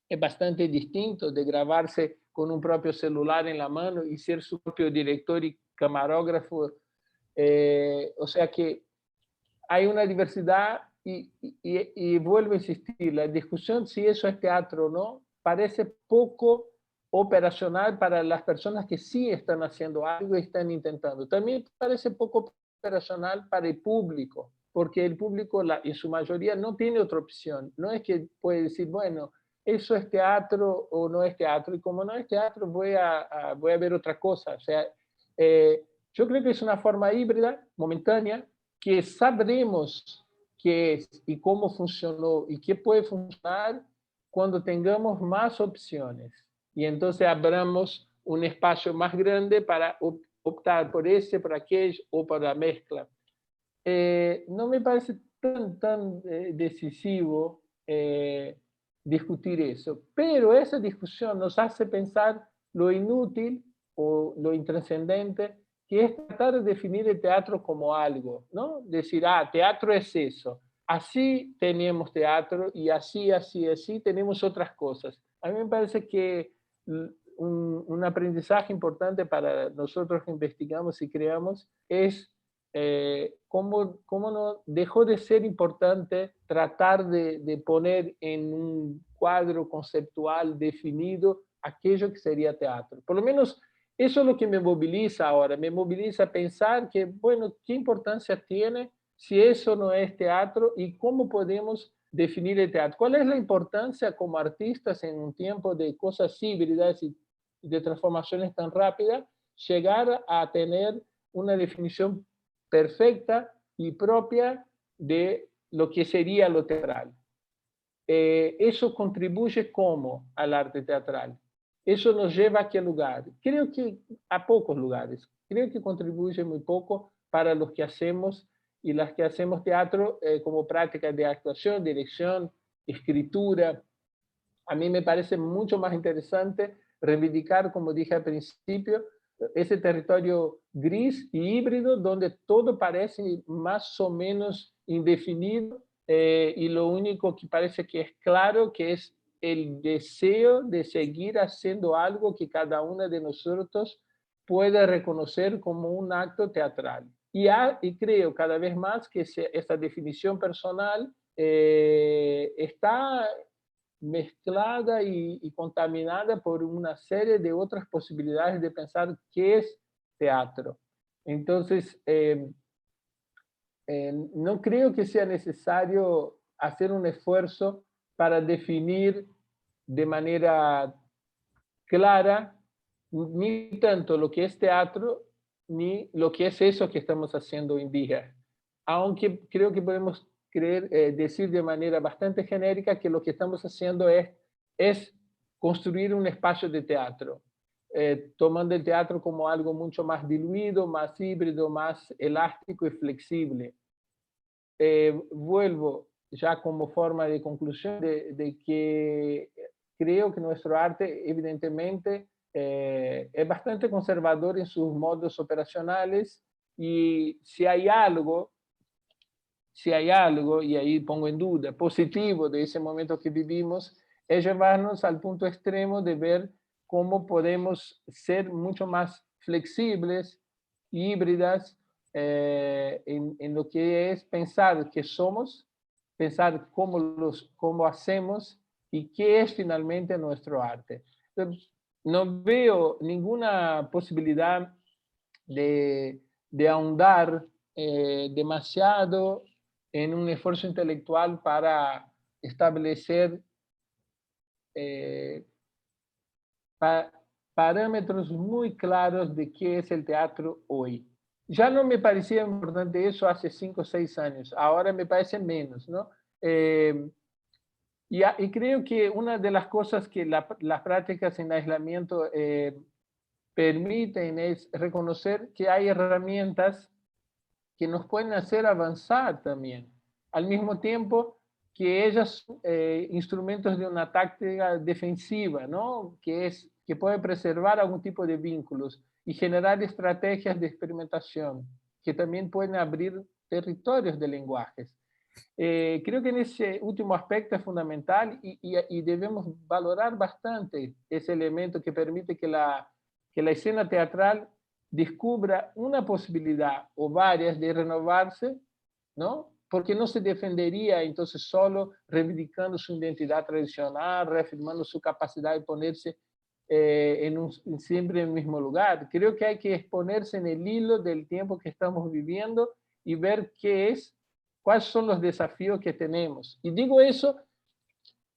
es bastante distinto de grabarse con un propio celular en la mano y ser su propio director y camarógrafo. O sea que hay una diversidad y vuelvo a insistir, la discusión si eso es teatro o no parece poco operacional para las personas que sí están haciendo algo y están intentando. También parece poco operacional para el público, porque el público en su mayoría no tiene otra opción. No es que puede decir, bueno, eso es teatro o no es teatro, y como no es teatro voy a ver otra cosa. O sea, yo creo que es una forma híbrida, momentánea, que sabremos qué es y cómo funcionó y qué puede funcionar cuando tengamos más opciones. Y entonces abramos un espacio más grande para optar por ese, por aquello o por la mezcla. No me parece tan decisivo discutir eso, pero esa discusión nos hace pensar lo inútil o lo intrascendente que es tratar de definir el teatro como algo, ¿no? Decir, teatro es eso, así tenemos teatro y así tenemos otras cosas. A mí me parece que un aprendizaje importante para nosotros que investigamos y creamos es cómo no dejó de ser importante tratar de poner en un cuadro conceptual definido aquello que sería teatro. Por lo menos eso es lo que me moviliza ahora, me moviliza a pensar que, bueno, ¿qué importancia tiene si eso no es teatro y cómo podemos definir el teatro? ¿Cuál es la importancia como artistas en un tiempo de cosas híbridas y de transformaciones tan rápidas, llegar a tener una definición perfecta y propia de lo que sería lo teatral? Eso contribuye como al arte teatral. Eso nos lleva a qué lugar? Creo que a pocos lugares. Creo que contribuye muy poco para los que hacemos y las que hacemos teatro como práctica de actuación, dirección, escritura. A mí me parece mucho más interesante reivindicar, como dije al principio, ese territorio gris y híbrido donde todo parece más o menos indefinido y lo único que parece que es claro que es el deseo de seguir haciendo algo que cada uno de nosotros pueda reconocer como un acto teatral. Y creo cada vez más que esta definición personal está mezclada y contaminada por una serie de otras posibilidades de pensar qué es teatro. Entonces, no creo que sea necesario hacer un esfuerzo para definir de manera clara ni tanto lo que es teatro ni lo que es eso que estamos haciendo hoy en día. Aunque creo que podemos decir de manera bastante genérica que lo que estamos haciendo es construir un espacio de teatro, tomando el teatro como algo mucho más diluido, más híbrido, más elástico y flexible. Vuelvo ya como forma de conclusión de que creo que nuestro arte evidentemente es bastante conservador en sus modos operacionales, y si hay algo, y ahí pongo en duda, positivo de ese momento que vivimos, es llevarnos al punto extremo de ver cómo podemos ser mucho más flexibles, híbridas, en lo que es pensar qué somos, pensar cómo hacemos y qué es finalmente nuestro arte. Entonces, no veo ninguna posibilidad de ahondar demasiado en un esfuerzo intelectual para establecer parámetros muy claros de qué es el teatro hoy. Ya no me parecía importante eso hace 5 o 6 años, ahora me parece menos, ¿no? Y creo que una de las cosas que las prácticas en aislamiento permiten es reconocer que hay herramientas que nos pueden hacer avanzar también, al mismo tiempo que ellas instrumentos de una táctica defensiva, ¿no? Que puede preservar algún tipo de vínculos y generar estrategias de experimentación que también pueden abrir territorios de lenguajes. Creo que en ese último aspecto es fundamental y debemos valorar bastante ese elemento que permite que la escena teatral descubra una posibilidad o varias de renovarse, ¿no? Porque no se defendería entonces solo reivindicando su identidad tradicional, reafirmando su capacidad de ponerse siempre en el mismo lugar. Creo que hay que exponerse en el hilo del tiempo que estamos viviendo y ver cuáles son los desafíos que tenemos. Y digo eso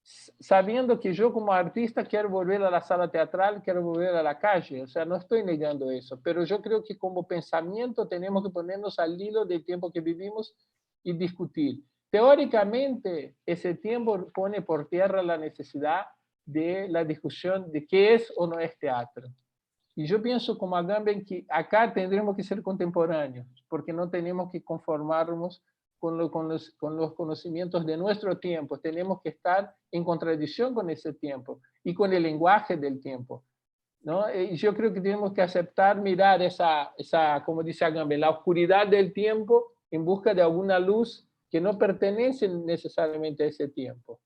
sabiendo que yo como artista quiero volver a la sala teatral, quiero volver a la calle, o sea, no estoy negando eso, pero yo creo que como pensamiento tenemos que ponernos al hilo del tiempo que vivimos y discutir. Teóricamente, ese tiempo pone por tierra la necesidad de la discusión de qué es o no es teatro. Y yo pienso como Agamben que acá tendremos que ser contemporáneos, porque no tenemos que conformarnos con los conocimientos de nuestro tiempo. Tenemos que estar en contradicción con ese tiempo y con el lenguaje del tiempo, ¿no? Y yo creo que tenemos que aceptar, mirar esa como dice Agamben, la oscuridad del tiempo en busca de alguna luz que no pertenece necesariamente a ese tiempo.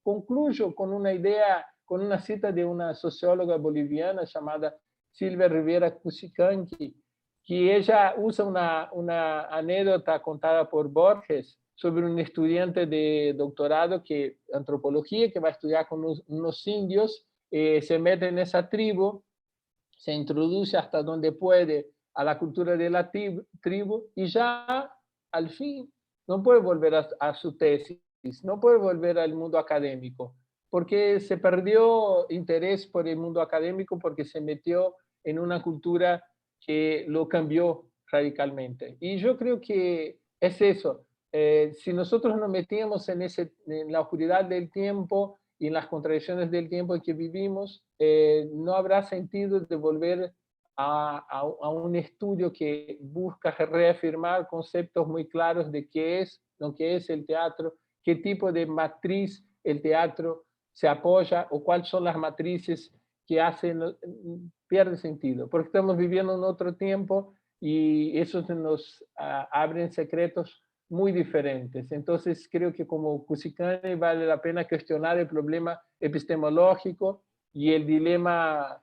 Concluyo con una idea, con una cita de una socióloga boliviana llamada Silvia Rivera Cusicanqui, que ella usa una anécdota contada por Borges sobre un estudiante de doctorado de antropología que va a estudiar con unos indios, se mete en esa tribu, se introduce hasta donde puede a la cultura de la tribu y ya al fin no puede volver a su tesis, no puede volver al mundo académico, porque se perdió interés por el mundo académico, porque se metió en una cultura que lo cambió radicalmente. Y yo creo que es eso. Si nosotros nos metíamos en la oscuridad del tiempo y en las contradicciones del tiempo en que vivimos, no habrá sentido de volver a un estudio que busca reafirmar conceptos muy claros de qué es lo que es el teatro, qué tipo de matriz el teatro se apoya o cuáles son las matrices que pierde sentido, porque estamos viviendo en otro tiempo y eso nos abren secretos muy diferentes. Entonces creo que como Cusicanqui vale la pena cuestionar el problema epistemológico y el dilema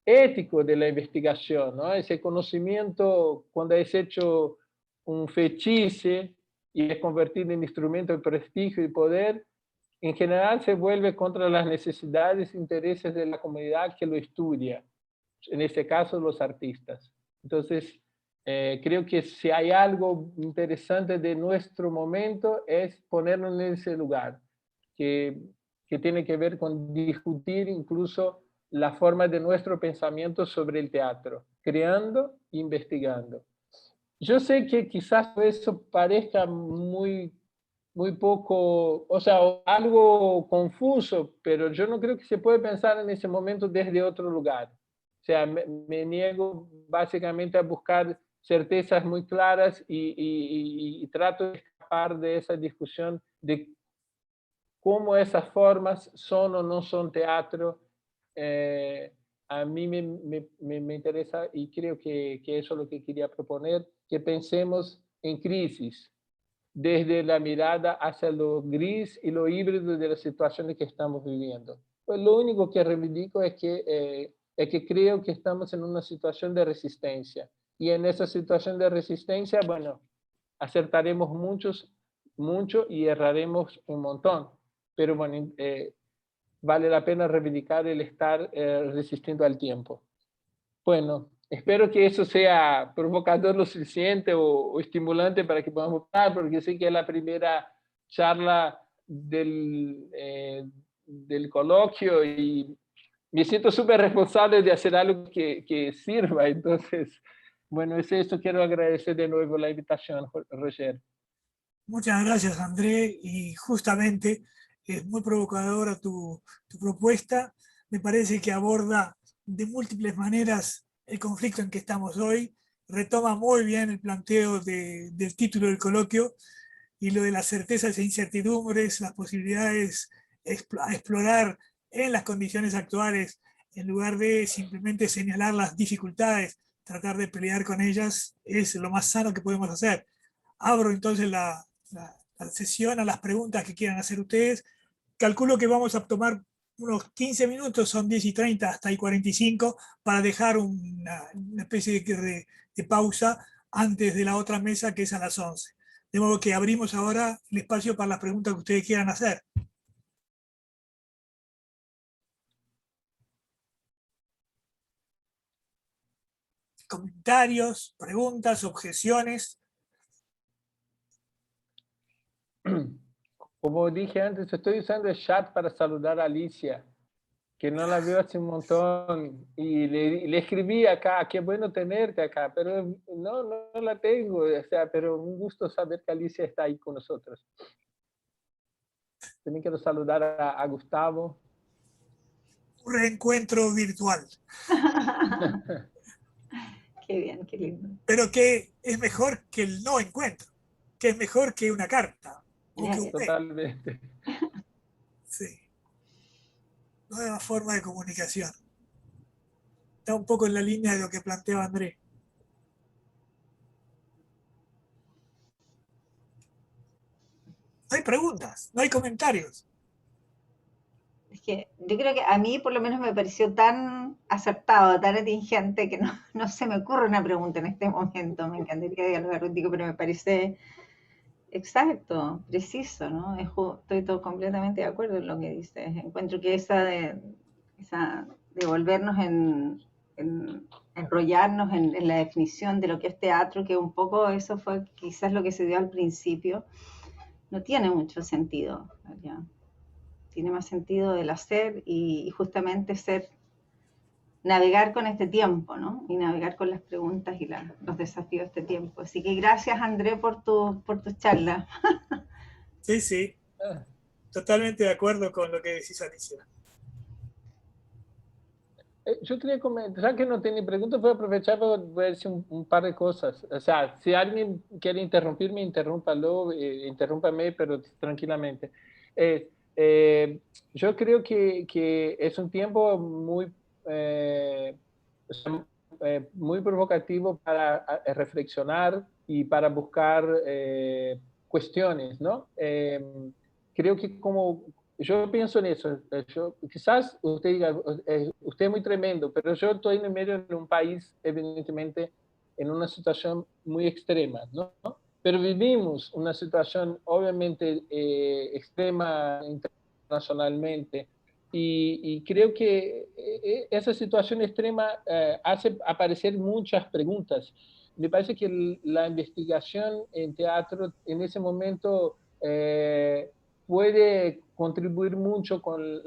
ético de la investigación, ¿no? Ese conocimiento, cuando es hecho un fetiche y es convertido en instrumento de prestigio y poder, en general se vuelve contra las necesidades e intereses de la comunidad que lo estudia, en este caso los artistas. Entonces, creo que si hay algo interesante de nuestro momento es ponernos en ese lugar, que tiene que ver con discutir incluso la forma de nuestro pensamiento sobre el teatro, creando e investigando. Yo sé que quizás eso parezca muy poco, o sea, algo confuso, pero yo no creo que se puede pensar en ese momento desde otro lugar. O sea, me niego básicamente a buscar certezas muy claras y trato de escapar de esa discusión de cómo esas formas son o no son teatro. A mí me interesa y creo que eso es lo que quería proponer, que pensemos en crisis, desde la mirada hacia lo gris y lo híbrido de las situaciones que estamos viviendo. Pues lo único que reivindico es que creo que estamos en una situación de resistencia. Y en esa situación de resistencia, bueno, acertaremos mucho y erraremos un montón. Pero bueno, vale la pena reivindicar el estar resistiendo al tiempo. Bueno, espero que eso sea provocador lo suficiente o estimulante para que podamos hablar, porque sé que es la primera charla del coloquio y me siento súper responsable de hacer algo que sirva. Entonces, bueno, es eso. Quiero agradecer de nuevo la invitación, Roger. Muchas gracias, André, y justamente es muy provocadora tu propuesta. Me parece que aborda de múltiples maneras el conflicto en que estamos hoy, retoma muy bien el planteo del título del coloquio y lo de las certezas e incertidumbres, las posibilidades a explorar en las condiciones actuales, en lugar de simplemente señalar las dificultades, tratar de pelear con ellas, es lo más sano que podemos hacer. Abro entonces la sesión a las preguntas que quieran hacer ustedes. Calculo que vamos a tomar unos 15 minutos, son 10:30 hasta ahí 45, para dejar una especie de pausa antes de la otra mesa, que es a las 11. De modo que abrimos ahora el espacio para las preguntas que ustedes quieran hacer. Comentarios, preguntas, objeciones. Como dije antes, estoy usando el chat para saludar a Alicia, que no la veo hace un montón, y le escribí acá, qué bueno tenerte acá, pero no la tengo, o sea, pero un gusto saber que Alicia está ahí con nosotros. También quiero saludar a Gustavo. Un reencuentro virtual. Qué bien, qué lindo. Pero que es mejor que el no encuentro, que es mejor que una carta. O que un Totalmente. Sí. Nueva forma de comunicación. Está un poco en la línea de lo que planteaba André. No hay preguntas, no hay comentarios. Es que yo creo que a mí por lo menos me pareció tan acertado, tan atingente, que no se me ocurre una pregunta en este momento. Me encantaría dialogar contigo, pero me parece exacto, preciso, ¿no? Estoy completamente de acuerdo en lo que dices. Encuentro que esa de volvernos enrollarnos en la definición de lo que es teatro, que un poco eso fue quizás lo que se dio al principio, no tiene mucho sentido, ¿ya? Tiene más sentido el hacer y justamente navegar con este tiempo, ¿no? Y navegar con las preguntas y los desafíos de este tiempo. Así que gracias, André, por tu charla. Sí, sí. Totalmente de acuerdo con lo que decís, Alicia. Yo quería comentar, ya que no tiene preguntas, voy a aprovechar para decir un par de cosas. O sea, si alguien quiere interrumpirme, interrúmpalo, interrúmpame, pero tranquilamente. Yo creo que es un tiempo muy provocativo para reflexionar y para buscar cuestiones, ¿no? Creo que como yo pienso en eso. Quizás usted diga, usted es muy tremendo, pero yo estoy en el medio de un país, evidentemente, en una situación muy extrema, ¿no? Pero vivimos una situación, obviamente, extrema internacionalmente. Y creo que esa situación extrema hace aparecer muchas preguntas. Me parece que la investigación en teatro en ese momento puede contribuir mucho con,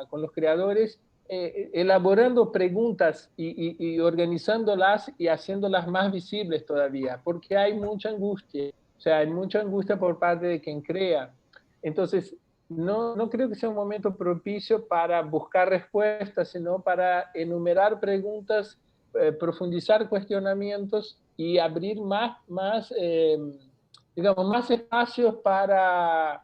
con los creadores, elaborando preguntas y organizándolas y haciéndolas más visibles todavía, porque hay mucha angustia, o sea, hay mucha angustia por parte de quien crea. Entonces, no creo que sea un momento propicio para buscar respuestas, sino para enumerar preguntas, profundizar cuestionamientos y abrir digamos, más espacios para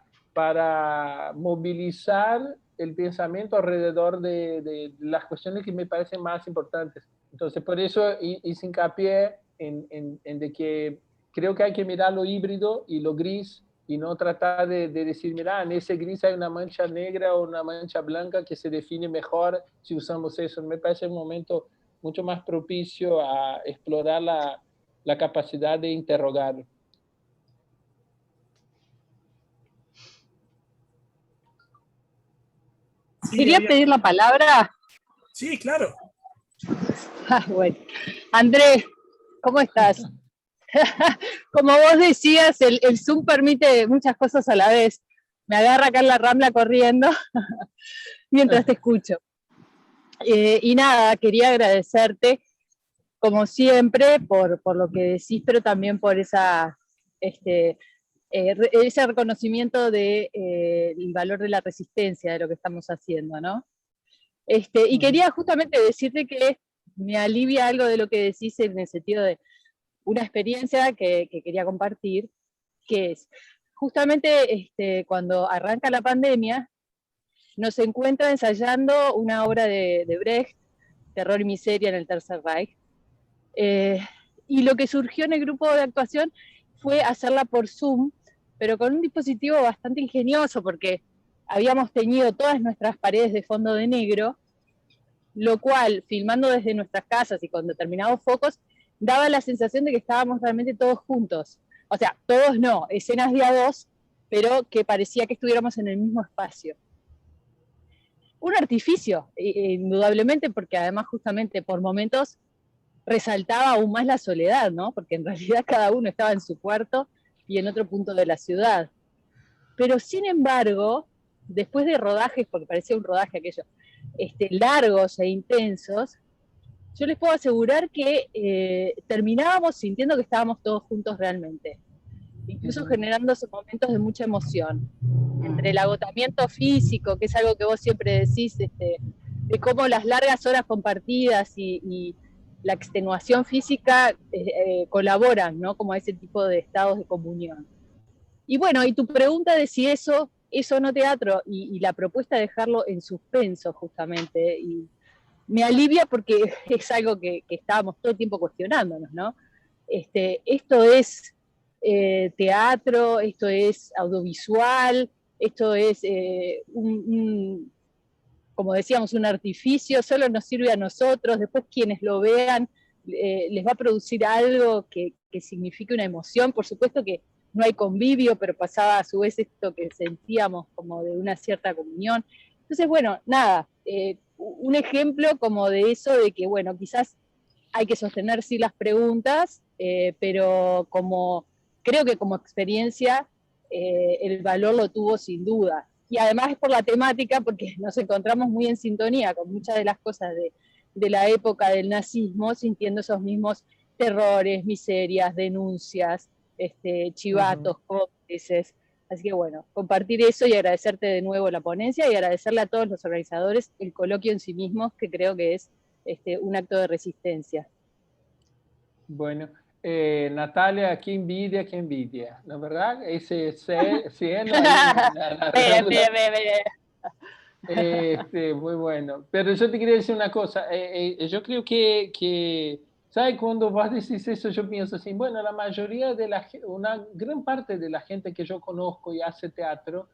movilizar el pensamiento alrededor de las cuestiones que me parecen más importantes. Entonces, por eso hice hincapié en de que creo que hay que mirar lo híbrido y lo gris, y no tratar de decir, mira, en ese gris hay una mancha negra o una mancha blanca que se define mejor si usamos eso. Me parece un momento mucho más propicio a explorar la capacidad de interrogar. Quería pedir la palabra. Sí, claro. Bueno. Andrés, ¿cómo estás? Como vos decías, el Zoom permite muchas cosas a la vez. Me agarra acá en la Rambla corriendo mientras te escucho. Y nada, quería agradecerte, como siempre, por lo que decís, pero también por ese reconocimiento del valor de la resistencia de lo que estamos haciendo, ¿no? Y quería justamente decirte que me alivia algo de lo que decís en el sentido de una experiencia que quería compartir, que es justamente cuando arranca la pandemia, nos encuentra ensayando una obra de Brecht, Terror y Miseria en el Tercer Reich, y lo que surgió en el grupo de actuación fue hacerla por Zoom, pero con un dispositivo bastante ingenioso, porque habíamos teñido todas nuestras paredes de fondo de negro, lo cual, filmando desde nuestras casas y con determinados focos, daba la sensación de que estábamos realmente todos juntos. O sea, todos no, escenas de a dos, pero que parecía que estuviéramos en el mismo espacio. Un artificio, indudablemente, porque además justamente por momentos resaltaba aún más la soledad, ¿no? Porque en realidad cada uno estaba en su cuarto y en otro punto de la ciudad. Pero sin embargo, después de rodajes, porque parecía un rodaje aquello, largos e intensos, yo les puedo asegurar que terminábamos sintiendo que estábamos todos juntos realmente, incluso generando esos momentos de mucha emoción, entre el agotamiento físico, que es algo que vos siempre decís, de cómo las largas horas compartidas y la extenuación física colaboran, ¿no? Como a ese tipo de estados de comunión. Y bueno, y tu pregunta de si eso no teatro, y la propuesta de dejarlo en suspenso justamente, y me alivia porque es algo que estábamos todo el tiempo cuestionándonos, ¿no? Esto es teatro, esto es audiovisual, esto es como decíamos, un artificio, solo nos sirve a nosotros, después quienes lo vean les va a producir algo que signifique una emoción, por supuesto que no hay convivio, pero pasaba a su vez esto que sentíamos como de una cierta comunión. Entonces, bueno, nada, un ejemplo como de eso, de que, bueno, quizás hay que sostener sí las preguntas, pero creo que como experiencia el valor lo tuvo sin duda. Y además es por la temática, porque nos encontramos muy en sintonía con muchas de las cosas de la época del nazismo, sintiendo esos mismos terrores, miserias, denuncias, chivatos, cómplices. Así que bueno, compartir eso y agradecerte de nuevo la ponencia y agradecerle a todos los organizadores el coloquio en sí mismo, que creo que es un acto de resistencia. Bueno, Natalia, qué envidia, ¿no es verdad? Ese cielo ahí muy bueno. Pero yo te quería decir una cosa, yo creo que ¿sabes? Cuando vos decís eso, yo pienso así, bueno, la mayoría de una gran parte de la gente que yo conozco y hace teatro,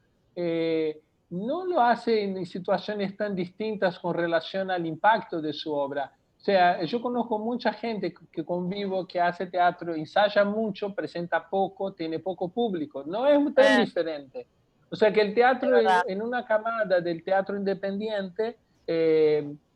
no lo hace en situaciones tan distintas con relación al impacto de su obra. O sea, yo conozco mucha gente que convivo, que hace teatro, ensaya mucho, presenta poco, tiene poco público. No es tan diferente. O O sea que el teatro Es verdad. en una camada del teatro independiente,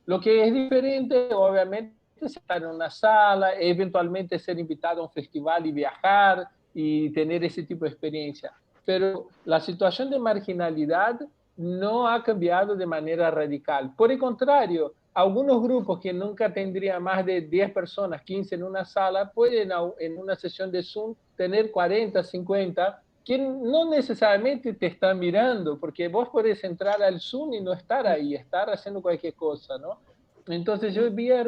lo que es diferente, obviamente, es estar en una sala, eventualmente ser invitado a un festival y viajar y tener ese tipo de experiencia. Pero la situación de marginalidad no ha cambiado de manera radical. Por el contrario, algunos grupos que nunca tendrían más de 10 personas, 15 en una sala, pueden en una sesión de Zoom tener 40, 50, que no necesariamente te están mirando, porque vos podés entrar al Zoom y no estar ahí, estar haciendo cualquier cosa, ¿no? Entonces yo había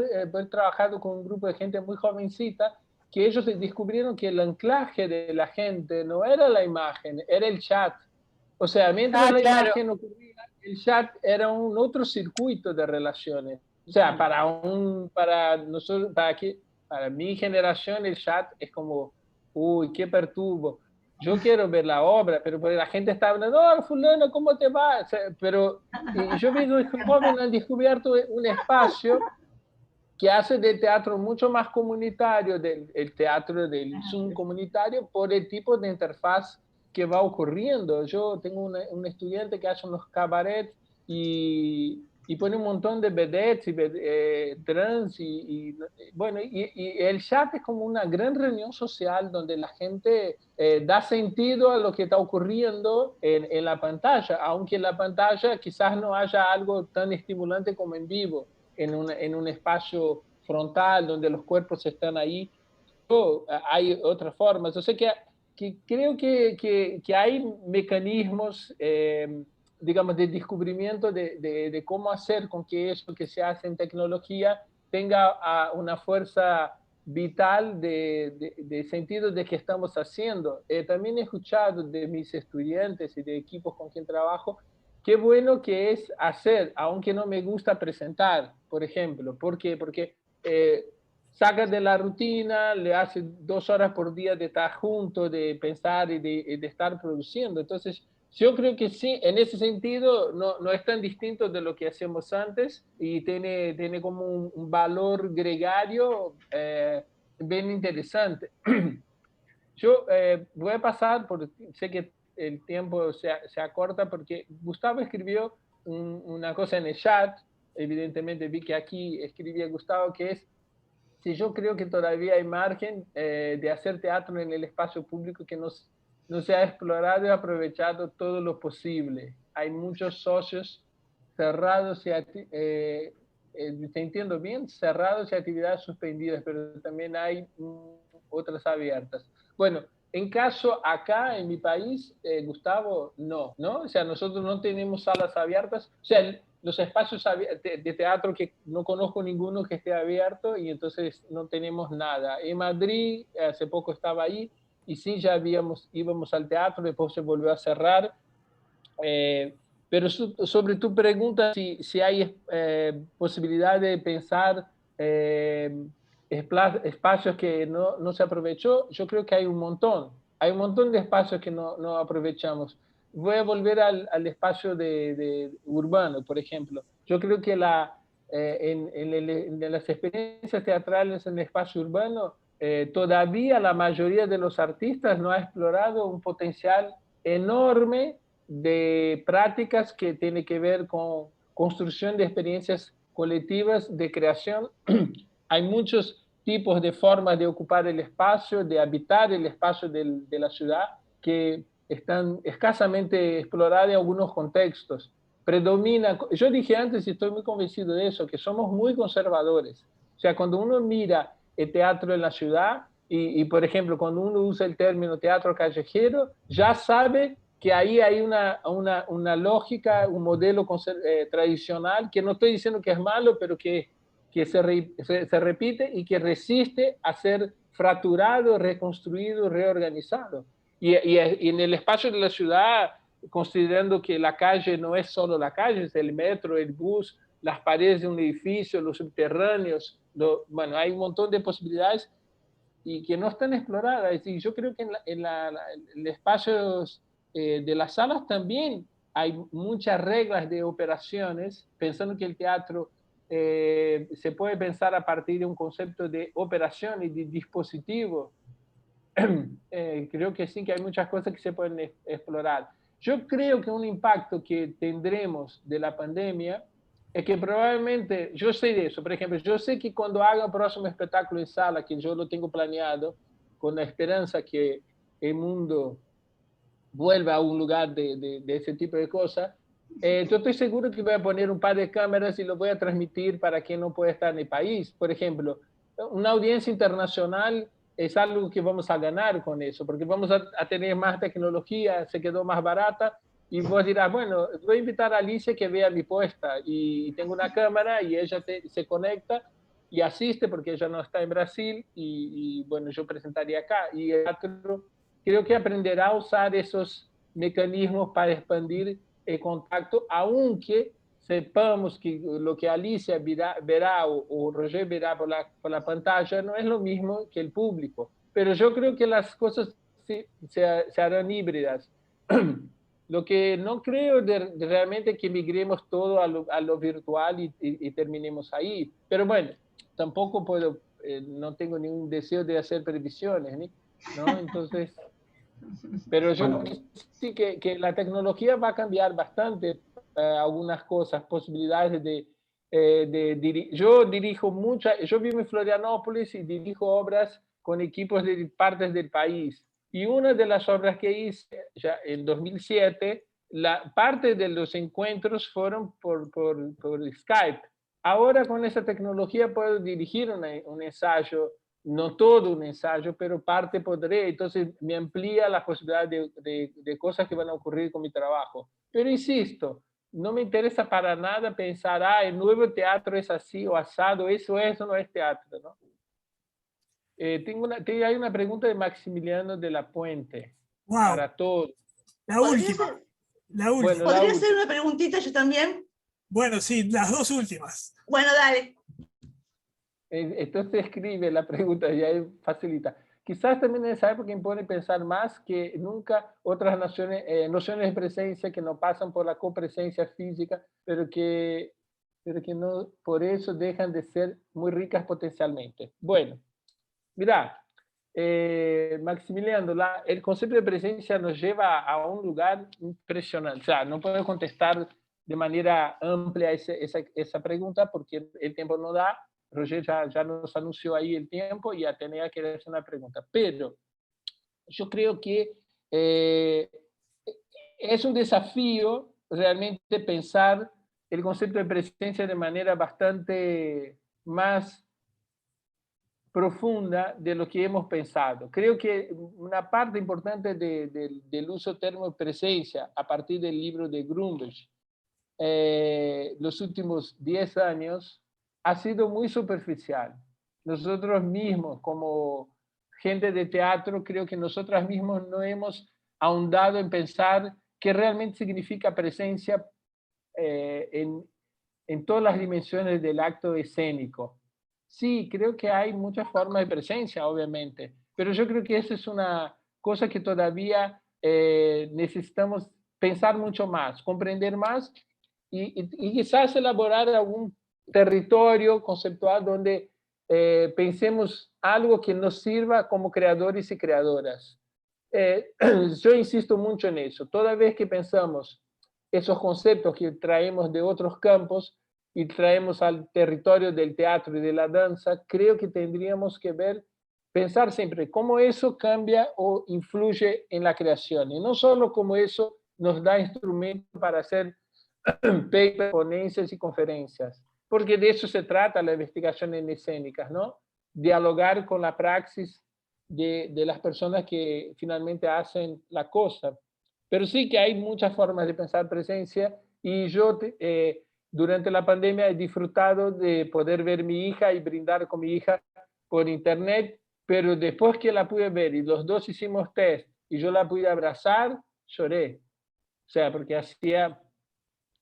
trabajado con un grupo de gente muy jovencita, que ellos descubrieron que el anclaje de la gente no era la imagen, era el chat. O sea, mientras la Claro. imagen ocurría, el chat era un otro circuito de relaciones. O sea, para mi generación el chat es como, uy, qué perturbo. Yo quiero ver la obra, pero la gente está hablando, oh, fulano, ¿cómo te va? O sea, pero y yo veo que los jóvenes han descubierto un espacio que hace del teatro mucho más comunitario, el teatro del Zoom comunitario, por el tipo de interfaz que va ocurriendo. Yo tengo un estudiante que hace unos cabarets y pone un montón de vedettes y trans bueno, y el chat es como una gran reunión social donde la gente da sentido a lo que está ocurriendo en la pantalla, aunque en la pantalla quizás no haya algo tan estimulante como en vivo en un espacio frontal donde los cuerpos están ahí. Hay otras formas. O sea que creo que hay mecanismos, digamos, de descubrimiento de cómo hacer con que eso que se hace en tecnología tenga una fuerza vital de sentido de que estamos haciendo. También he escuchado de mis estudiantes y de equipos con quien trabajo qué bueno que es hacer, aunque no me gusta presentar, por ejemplo. ¿Por qué? Porque saca de la rutina, le hace 2 horas por día de estar juntos, de pensar y de estar produciendo. Entonces, yo creo que sí, en ese sentido no es tan distinto de lo que hacemos antes y tiene como un valor gregario bien interesante. Yo voy a pasar, sé que el tiempo se acorta porque Gustavo escribió una cosa en el chat, evidentemente vi que aquí escribía Gustavo, que es si yo creo que todavía hay margen de hacer teatro en el espacio público que no se ha explorado y aprovechado todo lo posible. Hay muchos socios cerrados y te entiendo bien, cerrados y actividades suspendidas, pero también hay otras abiertas. Bueno, en caso acá en mi país, Gustavo, no, ¿no? O sea, nosotros no tenemos salas abiertas, o sea, los espacios de teatro que no conozco ninguno que esté abierto y entonces no tenemos nada. En Madrid, hace poco estaba ahí y sí, ya íbamos al teatro, después se volvió a cerrar. Pero sobre tu pregunta, si hay posibilidad de pensar espacios que no se aprovechó, yo creo que hay un montón. Hay un montón de espacios que no aprovechamos. Voy a volver al espacio de urbano, por ejemplo. Yo creo que en las experiencias teatrales en el espacio urbano, todavía la mayoría de los artistas no ha explorado un potencial enorme de prácticas que tiene que ver con construcción de experiencias colectivas de creación. Hay muchos tipos de formas de ocupar el espacio, de habitar el espacio de la ciudad, que están escasamente exploradas en algunos contextos. Predomina, yo dije antes y estoy muy convencido de eso, que somos muy conservadores. O sea, cuando uno mira el teatro en la ciudad por ejemplo, cuando uno usa el término teatro callejero, ya sabe que ahí hay una lógica, un modelo tradicional, que no estoy diciendo que es malo, pero que se repite y que resiste a ser fracturado, reconstruido, reorganizado. Y en el espacio de la ciudad, considerando que la calle no es solo la calle, es el metro, el bus, las paredes de un edificio, los subterráneos, bueno, hay un montón de posibilidades y que no están exploradas. Y yo creo que en espacios de las salas también hay muchas reglas de operaciones, pensando que el teatro se puede pensar a partir de un concepto de operación y de dispositivo. Creo que sí, que hay muchas cosas que se pueden explorar. Yo creo que un impacto que tendremos de la pandemia es que probablemente, yo sé de eso, por ejemplo, yo sé que cuando haga el próximo espectáculo en sala, que yo lo tengo planeado, con la esperanza que el mundo vuelva a un lugar de ese tipo de cosas, yo estoy seguro que voy a poner un par de cámaras y lo voy a transmitir para quien no puede estar en el país. Por ejemplo, una audiencia internacional es algo que vamos a ganar con eso, porque vamos a tener más tecnología, se quedó más barata, y vos dirás, bueno, voy a invitar a Alicia que vea mi puesta, y tengo una cámara y ella se conecta y asiste porque ella no está en Brasil, y bueno, yo presentaría acá. Y el otro, creo que aprenderá a usar esos mecanismos para expandir el contacto, aunque sepamos que lo que Alicia verá o Roger verá por la pantalla no es lo mismo que el público. Pero yo creo que las cosas se harán híbridas. Lo que no creo de realmente que migremos todo a lo virtual y terminemos ahí. Pero bueno, tampoco puedo, no tengo ningún deseo de hacer previsiones, ¿no? Entonces, pero yo sí que la tecnología va a cambiar bastante algunas cosas, posibilidades yo dirijo yo vivo en Florianópolis y dirijo obras con equipos de partes del país. Y una de las obras que hice ya en 2007, la parte de los encuentros fueron por Skype. Ahora con esa tecnología puedo dirigir un ensayo, no todo un ensayo, pero parte podré. Entonces me amplía la posibilidad de cosas que van a ocurrir con mi trabajo. Pero insisto, no me interesa para nada pensar, el nuevo teatro es así o asado, eso no es teatro, ¿no? Hay una pregunta de Maximiliano de la Puente. Wow. Para todos. La última. Bueno, ¿Podría hacer una preguntita yo también? Bueno, sí, las dos últimas. Bueno, dale. Entonces escribe la pregunta, ya facilita. Quizás también en esa época impone pensar más que nunca otras nociones de presencia que no pasan por la copresencia física, pero que no por eso dejan de ser muy ricas potencialmente. Bueno, mira, Maximiliano, el concepto de presencia nos lleva a un lugar impresionante. O sea, no puedo contestar de manera amplia esa pregunta porque el tiempo no da. Roger ya nos anunció ahí el tiempo y Atenea quiere hacer una pregunta. Pero yo creo que es un desafío realmente pensar el concepto de presencia de manera bastante más profunda de lo que hemos pensado. Creo que una parte importante del uso término presencia a partir del libro de Grunberg, los últimos 10 años, ha sido muy superficial. Nosotros mismos, como gente de teatro, creo que nosotros mismos no hemos ahondado en pensar qué realmente significa presencia en todas las dimensiones del acto escénico. Sí, creo que hay muchas formas de presencia, obviamente, pero yo creo que esa es una cosa que todavía necesitamos pensar mucho más, comprender más y quizás elaborar algún territorio conceptual donde pensemos algo que nos sirva como creadores y creadoras. Yo insisto mucho en eso. Toda vez que pensamos esos conceptos que traemos de otros campos y traemos al territorio del teatro y de la danza, creo que tendríamos que pensar siempre cómo eso cambia o influye en la creación. Y no solo cómo eso nos da instrumentos para hacer papers, ponencias y conferencias, porque de eso se trata la investigación en escénicas, ¿no? Dialogar con la praxis de las personas que finalmente hacen la cosa. Pero sí que hay muchas formas de pensar presencia y yo durante la pandemia he disfrutado de poder ver a mi hija y brindar con mi hija por internet, pero después que la pude ver y los dos hicimos test y yo la pude abrazar, lloré. O sea, porque hacía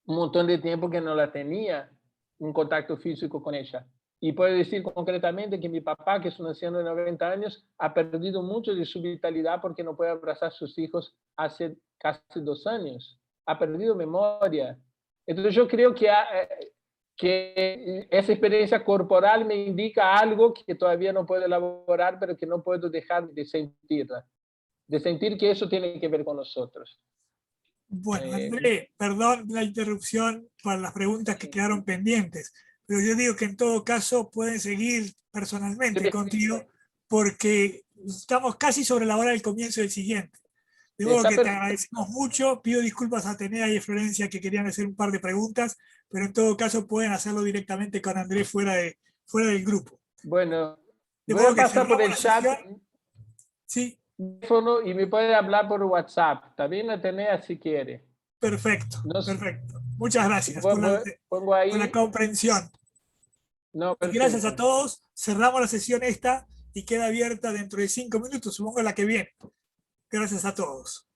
un montón de tiempo que no la tenía un contacto físico con ella. Y puedo decir concretamente que mi papá, que es un anciano de 90 años, ha perdido mucho de su vitalidad porque no puede abrazar a sus hijos hace casi 2 años. Ha perdido memoria. Entonces yo creo que esa experiencia corporal me indica algo que todavía no puedo elaborar, pero que no puedo dejar de sentirla. De sentir que eso tiene que ver con nosotros. Bueno, André, perdón la interrupción para las preguntas que quedaron pendientes, pero yo digo que en todo caso pueden seguir personalmente Sí. contigo porque estamos casi sobre la hora del comienzo del siguiente. De modo Está que te perfecto. agradecemos mucho, pido disculpas a Atenea y a Florencia que querían hacer un par de preguntas, pero en todo caso pueden hacerlo directamente con André fuera del grupo. Bueno, De voy a modo que pasar por cerramos el la chat sesión. Sí, teléfono y me puede hablar por WhatsApp. También Atenea si quiere. perfecto, No, perfecto. Muchas gracias por pongo la ahí. comprensión. No, Y gracias a perfecto. todos. Cerramos la sesión esta y queda abierta dentro de 5 minutos, supongo la que viene. Gracias a todos.